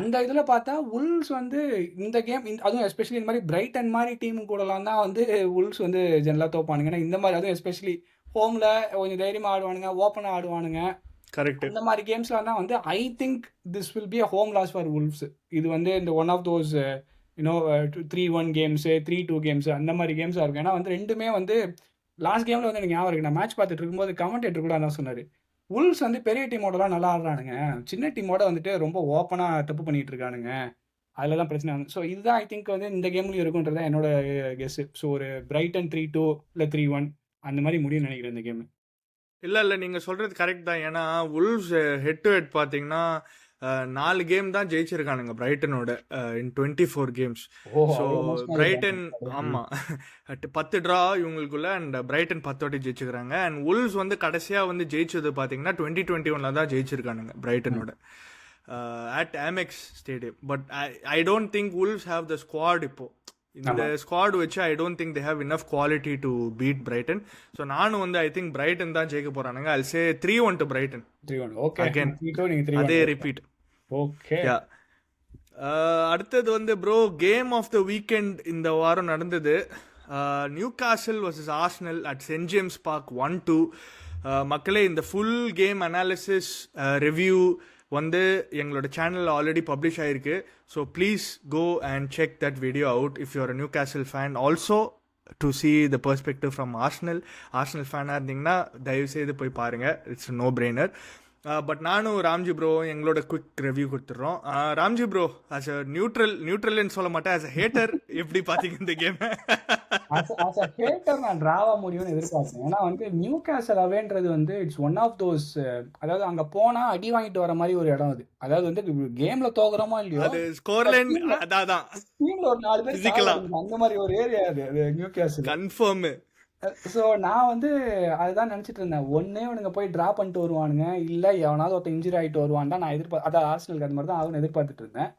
அந்த இதில் பார்த்தா உல்ஸ் வந்து இந்த கேம் அதுவும் எஸ்பெஷலி இந்த மாதிரி பிரைட்டன் மாதிரி டீம் கூடலாம் தான் வந்து உல்ஸ் வந்து ஜெனரலாக தோப்பானுங்க. ஏன்னா இந்த மாதிரி அதுவும் எஸ்பெஷலி ஹோமில் கொஞ்சம் தைரியமாக ஆடுவானுங்க, ஓப்பனாக ஆடுவானுங்க. கரெக்ட். இந்த மாதிரி கேம்ஸ்லாம் தான் வந்து I think this will be a home loss for Wolves. இது வந்து இந்த one of those 3-1 games 3-2 games அந்த மாதிரி கேம்ஸாக இருக்கும். ஏன்னா வந்து ரெண்டுமே வந்து லாஸ்ட் கேமில் வந்து எனக்கு ஞாபகம் இருக்குது. நான் மேட்ச் பார்த்துட்டு இருக்கும்போது கமெண்டேட்டர் கூட அதான் சொன்னார், உல்ஃப்ஸ் வந்து பெரிய டீமோடலாம் நல்லா ஆடுறானுங்க, சின்ன டீமோட வந்துட்டு ரொம்ப ஓப்பனாக தப்பு பண்ணிகிட்டு இருக்கானுங்க, அதில் தான் பிரச்சனை வந்து. ஸோ இதுதான் ஐ திங்க் வந்து இந்த கேம்லேயும் இருக்குன்றது என்னோட கெஸ்ஸு. ஸோ ஒரு பிரைட்டன் 3-2 இல்லை 3-1 அந்த மாதிரி முடியும்னு நினைக்கிறேன் இந்த கேமு. இல்லை நீங்கள் சொல்கிறது கரெக்ட் தான். ஏன்னா உல்வ்ஸ் ஹெட் டு ஹெட் பார்த்தீங்கன்னா 4 கேம் தான் ஜெயிச்சிருக்கானுங்க பிரைட்டனோட இன் 24 கேம்ஸ். ஸோ பிரைட்டன் ஆமாம் 10 ட்ரா இவங்களுக்குள்ள அண்ட் பிரைட்டன் 10 வாட்டி ஜெயிச்சுக்கிறாங்க. அண்ட் உல்வ்ஸ் வந்து கடைசியாக வந்து ஜெயிச்சது பார்த்தீங்கன்னா 2021 தான் ஜெயிச்சிருக்கானுங்க பிரைட்டனோட at Amex stadium. But I don't think Wolves have the squad இப்போ. இந்த ஸ்குவாட் வச்சு I don't think they have enough quality to beat Brighton. So நானும் வந்து ஐ திங்க் பிரைட்டன் தான் ஜெயிக்க போறானுங்க. I'll say 3-1 to Brighton. 3-1. Okay. Again. நீங்க 3-1. அதே ரிப்பீட். ஓகே. யா. அடுத்தது வந்து bro game of the weekend இந்த வாரம் நடந்தது. Newcastle versus Arsenal at St James park 1-2. மக்களே இந்த ஃபுல் கேம் அனாலிசிஸ் ரிவ்யூ வந்து எங்களோட சேனலில் ஆல்ரெடி பப்ளிஷ் ஆகிருக்கு. So please go and check that video out if you're Newcastle fan. Also to see the perspective from Arsenal ஃபேனாக இருந்தீங்கன்னா தயவுசெய்து போய் பாருங்கள். It's no brainer. பட் நானும் ராம்ஜி ப்ரோ எங்களோட குவிக் ரிவ்யூ கொடுத்துட்றோம். ராம்ஜி ப்ரோ ஆஸ் அ நியூட்ரல்னு சொல்ல மாட்டேன், ஆஸ் அ ஹேட்டர் எப்படி பார்த்தீங்க இந்த கேம்? ஹேட்டர் நான் டிராவா முடியும்னு எதிர்பார்த்தேன். ஏன்னா வந்து நியூ கேசல் அவேன்றது வந்து இட்ஸ் ஒன் ஆஃப் தோஸ், அதாவது அங்க போனா அடி வாங்கிட்டு வர மாதிரி ஒரு இடம் அது. அதாவது வந்து கேம்ல தோக்குறோமா இல்லையோ அது ஸ்கோர் லைன் அதான் டீம்ல ஒரு 4 பேர் அந்த மாதிரி ஒரு ஏரியா அது நியூ கேசல் கன்ஃபார்ம். ஸோ நான் வந்து அதுதான் நினச்சிட்டு இருந்தேன். ஒன்னே இவனுங்க போய் ட்ரா பண்ணிட்டு வருவானுங்க, இல்லை எவனாவது ஒருத்தன் இன்ஜுரி ஆகிட்டு வருவான் தான் நான் அதான் ஆர்சனலுக்கு அந்த மாதிரி தான் ஆகும்னு எதிர்பார்த்துட்டு இருந்தேன்.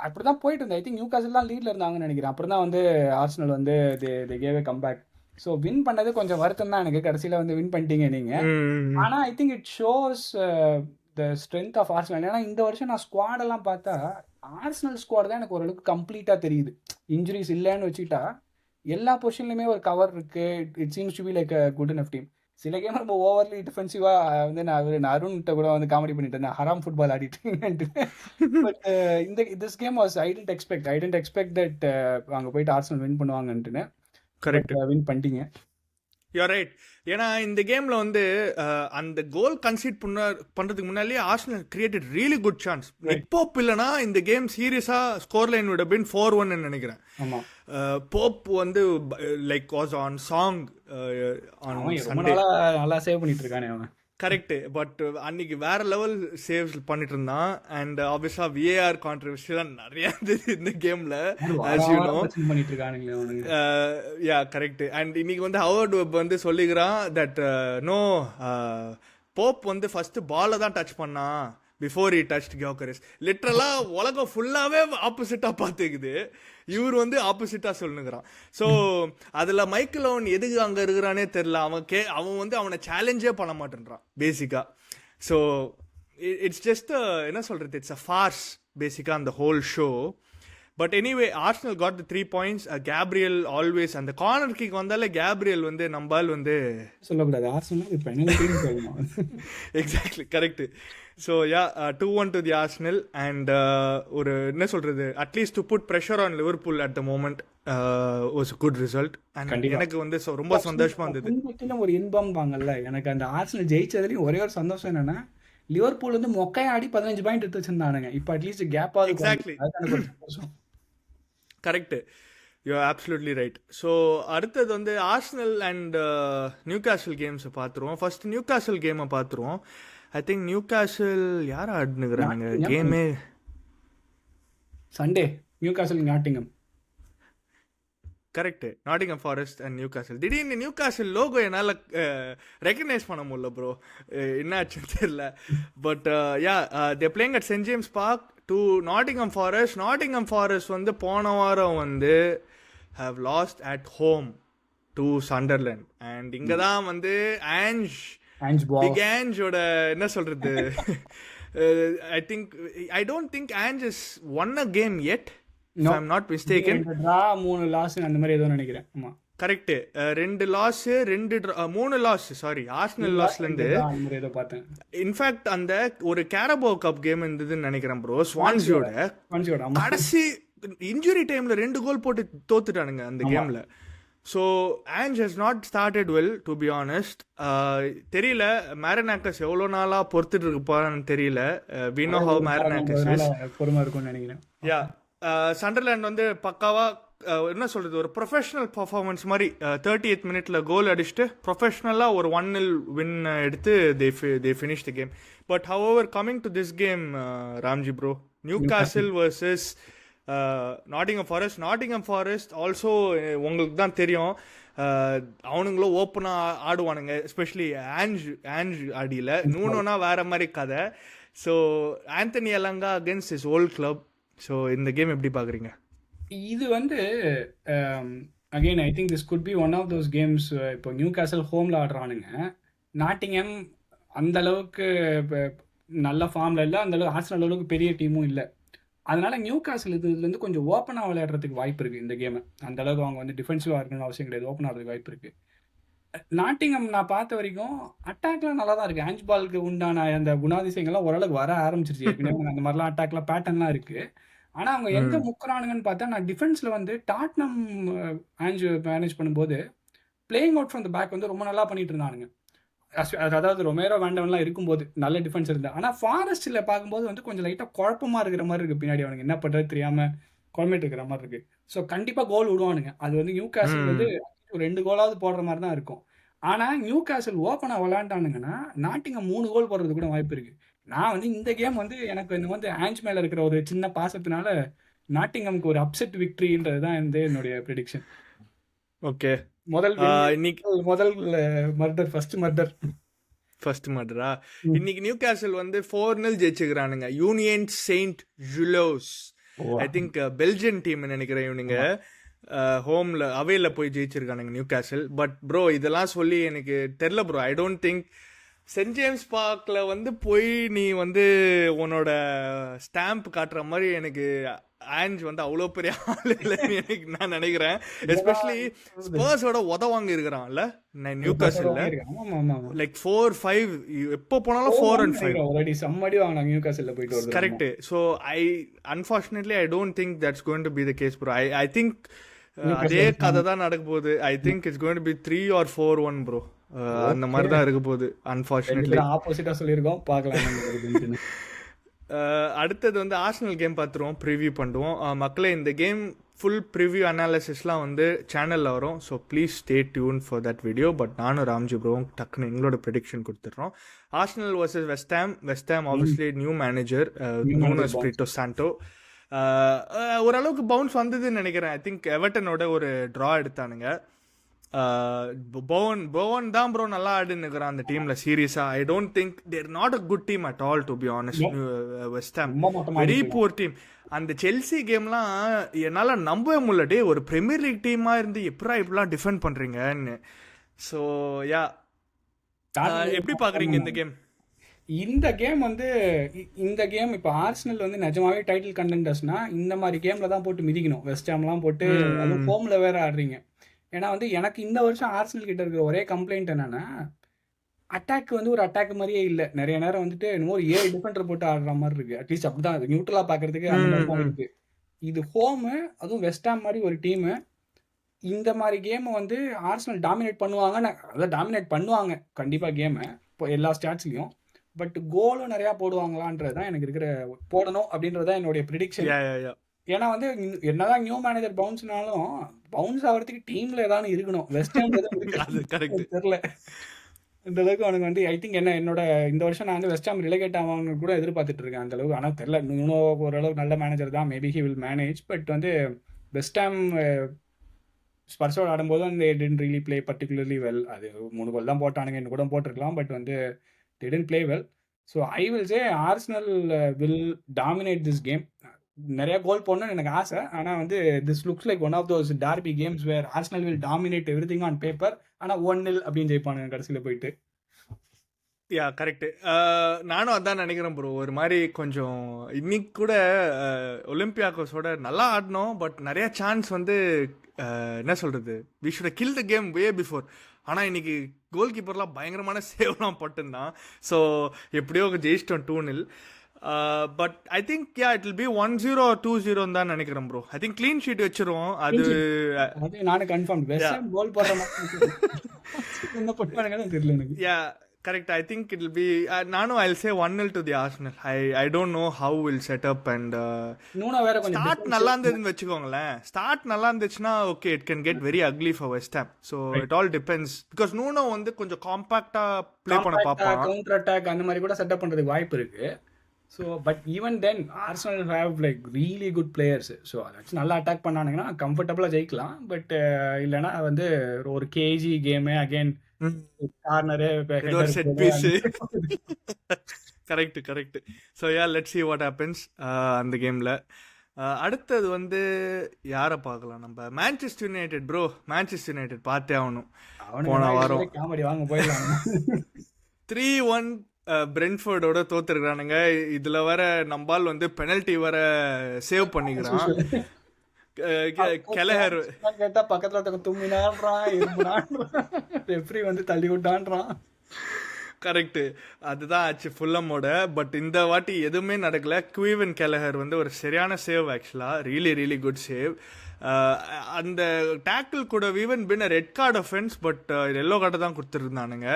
அப்படி தான் போயிட்டு இருந்தேன். ஐ திங்க் நியூ காசில் தான் லீடில் இருந்தாங்கன்னு நினைக்கிறேன். அப்புறம் தான் வந்து ஆர்சனல் வந்து they have come back. So win பண்ணது கொஞ்சம் வருத்தம் தான் எனக்கு. கடைசியில் வந்து வின் பண்ணிட்டீங்க நீங்கள். ஆனால் I think it shows the strength of Arsenal. ஏன்னா இந்த வருஷம் நான் ஸ்குவாடெல்லாம் பார்த்தா ஆர்சனல் ஸ்குவாட் தான் எனக்கு ஓரளவுக்கு கம்ப்ளீட்டாக தெரியுது. இன்ஜுரிஸ் இல்லைன்னு வச்சுக்கிட்டா எல்லா பொசிஷன்லையுமே ஒரு கவர் இருக்கு. It seems to be like a good enough team. சில கேம் ரொம்ப ஓவர்லி டிஃபென்சிவாக வந்து நான் அருண்கிட்ட கூட வந்து காமெடி பண்ணிட்டு இருந்தேன், ஹராம் ஃபுட்பால் ஆடிட்டு. But this game was I didn't expect that அங்கே போயிட்டு ஆர்சனல் வின் பண்ணுவாங்கன்ட்டுன்னு. கரெக்ட், வின் பண்ணிட்டீங்க. You're right. ஏன்னா இந்த கேமில் வந்து அந்த கோல் கன்சீட் பண்ணுறதுக்கு முன்னாடியே Arsenal created really good chance. Pope இல்லைனா இந்த கேம் சீரியஸாக ஸ்கோர் லைன் விட பின் 4-1 நினைக்கிறேன். போப் வந்து like was on song on Sunday. நல்லா சேவ் பண்ணிட்டு இருக்கானே அவன். கரெக்டு. பட் அன்னைக்கு வேற லெவல் சேவ்ஸ் பண்ணிட்டு இருந்தான். அண்ட் ஆப்வியஸா விஏஆர் கான்ட்ரவர்சிலாம் நிறைய இருந்தது இந்த கேம்ல, as you know. Yeah correct. And இன்னைக்கு வந்து ஹவர்ட் வெப் வந்து சொல்லிக்கிறான் தட் நோ போப் வந்து ஃபர்ஸ்ட் பாலை தான் டச் பண்ணான் பிஃபோர் he touched Gyökeres. லிட்டரலா உலகம் ஃபுல்லாவே ஆப்போசிட்டா பார்த்துக்குது, இவர் வந்து ஆப்போசிட்டா சொல்லுங்கிறான். ஸோ அதுல மைக்கேல் ஓவன் எதுக்கு அங்க இருக்கிறானே தெரியல. அவன் வந்து அவனை சேலஞ்சே பண்ண மாட்டேன்றான் பேசிக்கா. ஸோ இட்ஸ் ஜஸ்ட் என்ன சொல்றது, இட்ஸ் அ ஃபார்ஸ் பேசிக்கா அந்த whole show. But anyway Arsenal got the 3 points. Gabriel always அந்த கார்னர் கிக் வந்தாலே கேப்ரியல் வந்து நம்பால் வந்து சொல்லக்கூடாது, ஆர்சனல் பெனல்டி சொல்லணும். Exactly correct. So yeah 2-1 to the Arsenal. And ஒரு என்ன சொல்றது, at least to put pressure on Liverpool at the moment was a good result. And எனக்கு வந்து ரொம்ப சந்தோஷமா இருந்தது. ஒரு இன்பம் வாங்கல்ல எனக்கு அந்த ஆர்சனல் ஜெயிச்சதுலயும் ஒரே ஒரு சந்தோஷம் என்னன்னா, லிவர்பூல் வந்து மொக்கையாடி 15 பாயிண்ட் எடுத்து வச்சிருந்தானுங்க. இப்போ அட்லீஸ்ட் கேப் ஆகுது. Exactly correct, you are absolutely right. So அடுத்தது வந்து ஆர்சனல் அண்ட் நியூகாசில் கேம்ஸை பார்த்துருவோம். ஃபர்ஸ்ட் நியூகாசில் கேமை பார்த்துருவோம். ஐ திங்க் நியூகாசில் யார் ஆடுனுங்கிறாங்க கேமே Sunday, Newcastle Nottingham. Correct, Nottingham Forest and Newcastle. திடீர்னு நியூகாசில் லோகோ என்னால் ரெக்கக்னைஸ் பண்ண முடியல ப்ரோ, என்ன ஆச்சுன்னு தெரியல. But yeah they playing at St James Park to Nottingham Forest. Nottingham Forest வந்து போன வாரம் வந்து have lost at home to Sunderland. And இங்கே தான் வந்து பிக் ஆஞ்சோட என்ன சொல்றது, I don't think Ange is won a game yet if I'm not mistaken. 3 loss அந்த மாதிரி ஏதோ நினைக்கிறேன். ஆமா correct, 2 loss 3 loss sorry Arsenal லாஸ்ல இருந்து ஏதோ பார்த்தேன். இன்ஃபேக்ட் அந்த ஒரு கேரபோ கப் கேம் இருந்ததுன்னு நினைக்கிறேன் ப்ரோ, ஸ்வான்சியோட கடைசி இன்ஜுரி டைம்ல 2 கோல் போட்டு தோத்துட்டானுங்க அந்த கேம்ல. So Ange has not started well to be honest. தெரியல மேரனாக்கஸ் எவ்வளோ நாளாக பொறுத்துட்டு இருப்பான்னு தெரியல. We know how Marinakis is. பொறுமை இருக்கும்னு நினைக்கிறேன். யா சண்டர்லேண்ட் வந்து பக்காவாக என்ன சொல்கிறது, ஒரு ப்ரொஃபஷனல் பர்ஃபார்மன்ஸ் மாதிரி 38th minute கோல் அடிச்சுட்டு ப்ரொஃபஷ்னலாக ஒரு 1-0 வின் எடுத்து தே finish the game. But however coming to this game Ramji bro, Newcastle versus Nottingham forest also உங்களுக்கு தான் தெரியும், அவனுங்களும் ஓப்பனாக ஆடுவானுங்க. எஸ்பெஷலி ஆஞ்ச் ஆடியில் நூனோனா வேற மாதிரி கதை. So Anthony Elanga against his old club. So இந்த கேம் எப்படி பார்க்குறீங்க? இது வந்து again I think this could be one of those games. இப்போ நியூ கேசல் ஹோமில் ஆடுறானுங்க. நாட்டிங்ஹாம் அந்த அளவுக்கு இப்ப நல்ல ஃபார்மில் இல்லை, அந்த அளவுக்கு ஆர்சனல் அளவுக்கு பெரிய டீமும் இல்லை. அதனால நியூ காசில் இதுலேருந்து கொஞ்சம் ஓப்பனாக விளையாடுறதுக்கு வாய்ப்பு இருக்குது இந்த கேமை. அந்த அளவுக்கு அவங்க வந்து டிஃபென்சிவாக இருக்கணும்னு அவசியம் கிடையாது, ஓப்பன் ஆகிறதுக்கு வாய்ப்பு இருக்குது. நாட்டிங்ஹாம் நான் பார்த்த வரைக்கும் அட்டாக்லாம் நல்லா தான் இருக்குது. ஆஞ்ச் பாலுக்கு உண்டான அந்த குணாதிசயங்கள்லாம் ஓரளவுக்கு வர ஆரம்பிச்சிருச்சு. ஏற்கனவே அந்த மாதிரிலாம் அட்டாக்லாம் பேட்டர்ன்லாம் இருக்குது. ஆனால் அவங்க எங்கே முக்குறானுங்கன்னு பார்த்தா, நான் டிஃபென்ஸில் வந்து டாட்னம் ஆஞ்ச் மேனேஜ் பண்ணும்போது playing out from the back வந்து ரொம்ப நல்லா பண்ணிட்டு இருந்தானுங்க. அதாவது ரொமேரோ வேண்டவன்லாம் இருக்கும்போது நல்ல டிஃபென்ஸ் இருந்தா. ஆனால் ஃபாரஸ்ட்டில் பார்க்கும்போது வந்து கொஞ்சம் லைட்டாக குழப்பமாக இருக்கிற மாதிரி இருக்குது. பின்னாடி அவனுக்கு என்ன பண்ணுறது தெரியாமல் குழம்பிட்டு இருக்கிற மாதிரி இருக்குது. ஸோ கண்டிப்பாக கோல் விடுவானுங்க. அது வந்து நியூ கேசல் வந்து ஒரு 2 கோலாவது போடுற மாதிரி தான் இருக்கும். ஆனால் நியூ கேசல் ஓப்பனாக விளையாண்டானுங்கன்னா நாட்டிங்ஹாம் 3 கோல் போடுறது கூட வாய்ப்பு இருக்குது. நான் வந்து இந்த கேம் வந்து எனக்கு இந்த வந்து ஆஞ்ச் மேலே இருக்கிற ஒரு சின்ன பாசத்தினால நாட்டிங்ஹாம்க்கு ஒரு அப்செட் விக்ட்ரின்றது தான் வந்து என்னுடைய ப்ரெடிக்ஷன். ஓகே, முதல் இன்னைக்கு முதல் மர்டர், ஃபர்ஸ்ட் மர்டரா? இன்னைக்கு நியூ கேசல் வந்து 4-0 ஜெயிச்சுக்கிறானுங்க Union Saint Gilloise. I think Belgian team நினைக்கிறேன். இவனுங்க ஹோம்ல அவேல போய் ஜெயிச்சிருக்கானுங்க நியூ கேசல். பட் ப்ரோ இதெல்லாம் சொல்லி எனக்கு தெரில bro. I don't think St James பார்க்ல வந்து போய் நீ வந்து உன்னோட ஸ்டாம்ப் காட்டுற மாதிரி எனக்கு ஆஞ்ச் வந்து அவ்வளோ பெரிய ஆள் இல்லைன்னு எனக்கு நான் நினைக்கிறேன். எஸ்பெஷலி ஸ்பர்ஸோட உதவாங்க இருக்கிறான்ல நியூ கேசல்ல, லைக் 4-5 எப்போ போனாலும் 4-5 correct. So unfortunately I don't think that's going to be the case bro. I think அதே கதை தான் நடக்க போகுது. I think it's going to be 3 or 4-1 bro. அந்த மாதிரி தான் இருக்க போகுது அன்ஃபார்ச்சுனேட்லி. ஆப்போசிட்டா சொல்லியிருக்கோம், பார்க்கலாம். அடுத்தது வந்து ஆர்சனல் கேம் பார்த்துருவோம், ப்ரிவியூ பண்ணுவோம். மக்களே இந்த கேம் ஃபுல் ப்ரிவியூ அனாலிசிஸ்லாம் வந்து சேனலில் வரும். So please stay tuned for that video. But நானும் ராம்ஜி ப்ரோவும் டக்குன்னு எங்களோட ப்ரெடிக்ஷன் கொடுத்துட்றோம். Arsenal versus West Ham obviously new manager Nuno Espirito Santo. ஓரளவுக்கு பவுன்ஸ் வந்ததுன்னு நினைக்கிறேன். ஐ திங்க் எவர்டனோட ஒரு ட்ரா எடுத்தானுங்க. போவன் தான் ப்ரோ நல்லா ஆடுனுக்கிறான் அந்த டீம்ல சீரியஸா. ஐ don't think there not a good team at all to be honest. West Ham very poor team. அந்த செல்சி கேம்லாம் என்னால் நம்பவே முடியல. ஒரு பிரீமியர் லீக் டீமாக இருந்து இப்படிலாம் டிஃபெண்ட் பண்ணுறீங்கன்னு. ஸோ யா, எப்படி பார்க்குறீங்க இந்த கேம்? இந்த கேம் வந்து இந்த கேம் இப்போ ஆர்சனல் வந்து நிஜமாவே டைட்டில் கண்டெண்டர்ஸ்னா இந்த மாதிரி கேமில் தான் போட்டு மிதிக்கணும். வெஸ்ட் ஹாம்லாம் போட்டு அதுவும் ஹோமில் வேற ஆடுறீங்க. ஏன்னா வந்து எனக்கு இந்த வருஷம் ஆர்சனல் கிட்ட இருக்கிற ஒரே கம்ப்ளைண்ட் என்னன்னா, அட்டாக் வந்து ஒரு அட்டாக் மாதிரியே இல்லை. நிறைய நேரம் வந்துட்டு என்னமோ ஒரு 7 டிஃபெண்டர் போட்டு ஆடுற மாதிரி இருக்கு. அட்லீஸ்ட் அப்படிதான் அது நியூட்ரலாக பார்க்கறதுக்கு அந்த மாதிரி தான் இருக்கு. இது ஹோமு, அதுவும் வெஸ்ட் ஹாம் மாதிரி ஒரு டீமு. இந்த மாதிரி கேமை வந்து ஆர்சனல் டாமினேட் பண்ணுவாங்க. அதான் டாமினேட் பண்ணுவாங்க கண்டிப்பாக கேமை இப்போ எல்லா ஸ்டாட்ஸ்லையும். பட் கோலும் நிறையா போடுவாங்களான்றது தான் எனக்கு இருக்கிற, போடணும் அப்படின்றது தான் என்னுடைய ப்ரிடிக்ஷன். ஏன்னா வந்து என்னதான் நியூ மேனேஜர் பவுன்ஸ்னாலும் பவுன்ஸ் ஆகிறதுக்கு டீம்ல ஏதாவது இருக்கணும். வெஸ்ட் ஹாம் தெரியல இந்த அளவுக்கு அவனுக்கு வந்து. ஐ திங்க் என்னோட இந்த வருஷம் நான் வந்து வெஸ்ட் ஹாம் ரிலேகேட் ஆவாங்க கூட எதிர்பார்த்துட்டு இருக்கேன் அந்த அளவுக்கு. ஆனால் தெரியல, இன்னும் ஓரளவுக்கு நல்ல மேனேஜர் தான், maybe he will manage. But வந்து வெஸ்ட் ஹாம் ஸ்பர்ஸோடு ஆடும்போது அந்த didn't really play particularly well. அது 3 கோல் தான் போட்டானுங்க, இன்னும் கூட போட்டிருக்கலாம். பட் வந்து didn't play well. So I will say Arsenal will dominate this game. நிறைய கோல் போடணும்னு எனக்கு ஆசை. ஆனால் வந்து this looks like one of those derby games where Arsenal will dominate everything on paper. ஆனால் 1-0 அப்படின்னு ஜெயிப்பானுங்க கடைசியில் போயிட்டு. Yeah correct. நானும் அதான் நினைக்கிறேன் ப்ரோ. ஒரு மாதிரி கொஞ்சம் இன்னைக்கு கூட ஒலிம்பியாக்கோஸோட நல்லா ஆடினோம். பட் நிறைய சான்ஸ் வந்து என்ன சொல்கிறது, we should kill the game way before. ஆனால் இன்னைக்கு கோல் கீப்பர்லாம் பயங்கரமான சேவ்லாம் பட்டுந்தான். ஸோ எப்படியோ ஜெயிச்சிட்டோம் 2-0. But I think yeah it will B 1-0 or 2-0 தான் நினைக்கிறேன் bro. I think clean sheet வச்சிருவோம். அது நானும் கன்ஃபார்ம் கோல் போடுற மாதிரி என்ன பண்ணுவாங்கன்னு தெரியல எனக்கு. Yeah correct. I think it will be, நானும் I will say 1-0 to the Arsenal. I don't know how will set up. And start நல்லா இருந்ததுன்னு வச்சுக்கோங்களேன். ஸ்டார்ட் நல்லா இருந்துச்சுன்னா okay, it can get very ugly for West Ham. So it all depends. Because Nuno வந்து கொஞ்சம் காம்பாக்டா play பண்ண பார்ப்பான். Counter attack அந்த மாதிரி கூட செட்டப் பண்ணுறதுக்கு வாய்ப்பு இருக்கு. So but even then Arsenal have like really good players. So அதை வச்சு நல்லா அட்டாக் பண்ணானுங்கன்னா கம்ஃபர்டபுளாக ஜெயிக்கலாம். பட் இல்லைன்னா வந்து ஒரு கேஜி game again corner set piece. Correct. So yeah let's see what happens அந்த கேமில். அடுத்தது வந்து யாரை பார்க்கலாம் நம்ம? Manchester United bro. Manchester United பார்த்தே ஆகணும். போன வாரம் அவனுக்கு காமெடி வாங்க போயிடலாம். 3-1 பிரென்ஃபோர்டோட தோத்துருக்கானுங்க. இதுல வர நம்பால் வந்து பெனல்ட்டி வர சேவ் பண்ணிக்கிறான். கெலஹர் கேட்டா பக்கத்துல ஒருத்தவங்க தும்மினான்றான், இருமுனான்றான், ரெஃப்ரி வந்து தள்ளி விட்டான்றான். கரெக்டு, அதுதான் ஆச்சு ஃபுல்லமோட. பட் இந்த வாட்டி எதுவுமே நடக்கல. குவீவன் கெலஹர் வந்து ஒரு சரியான சேவ், ஆக்சுவலாக ரியலி ரியலி குட் சேவ். அந்த டேக்கிள் கூட even been red card offence, but yellow card தான் கொடுத்துருந்தானுங்க.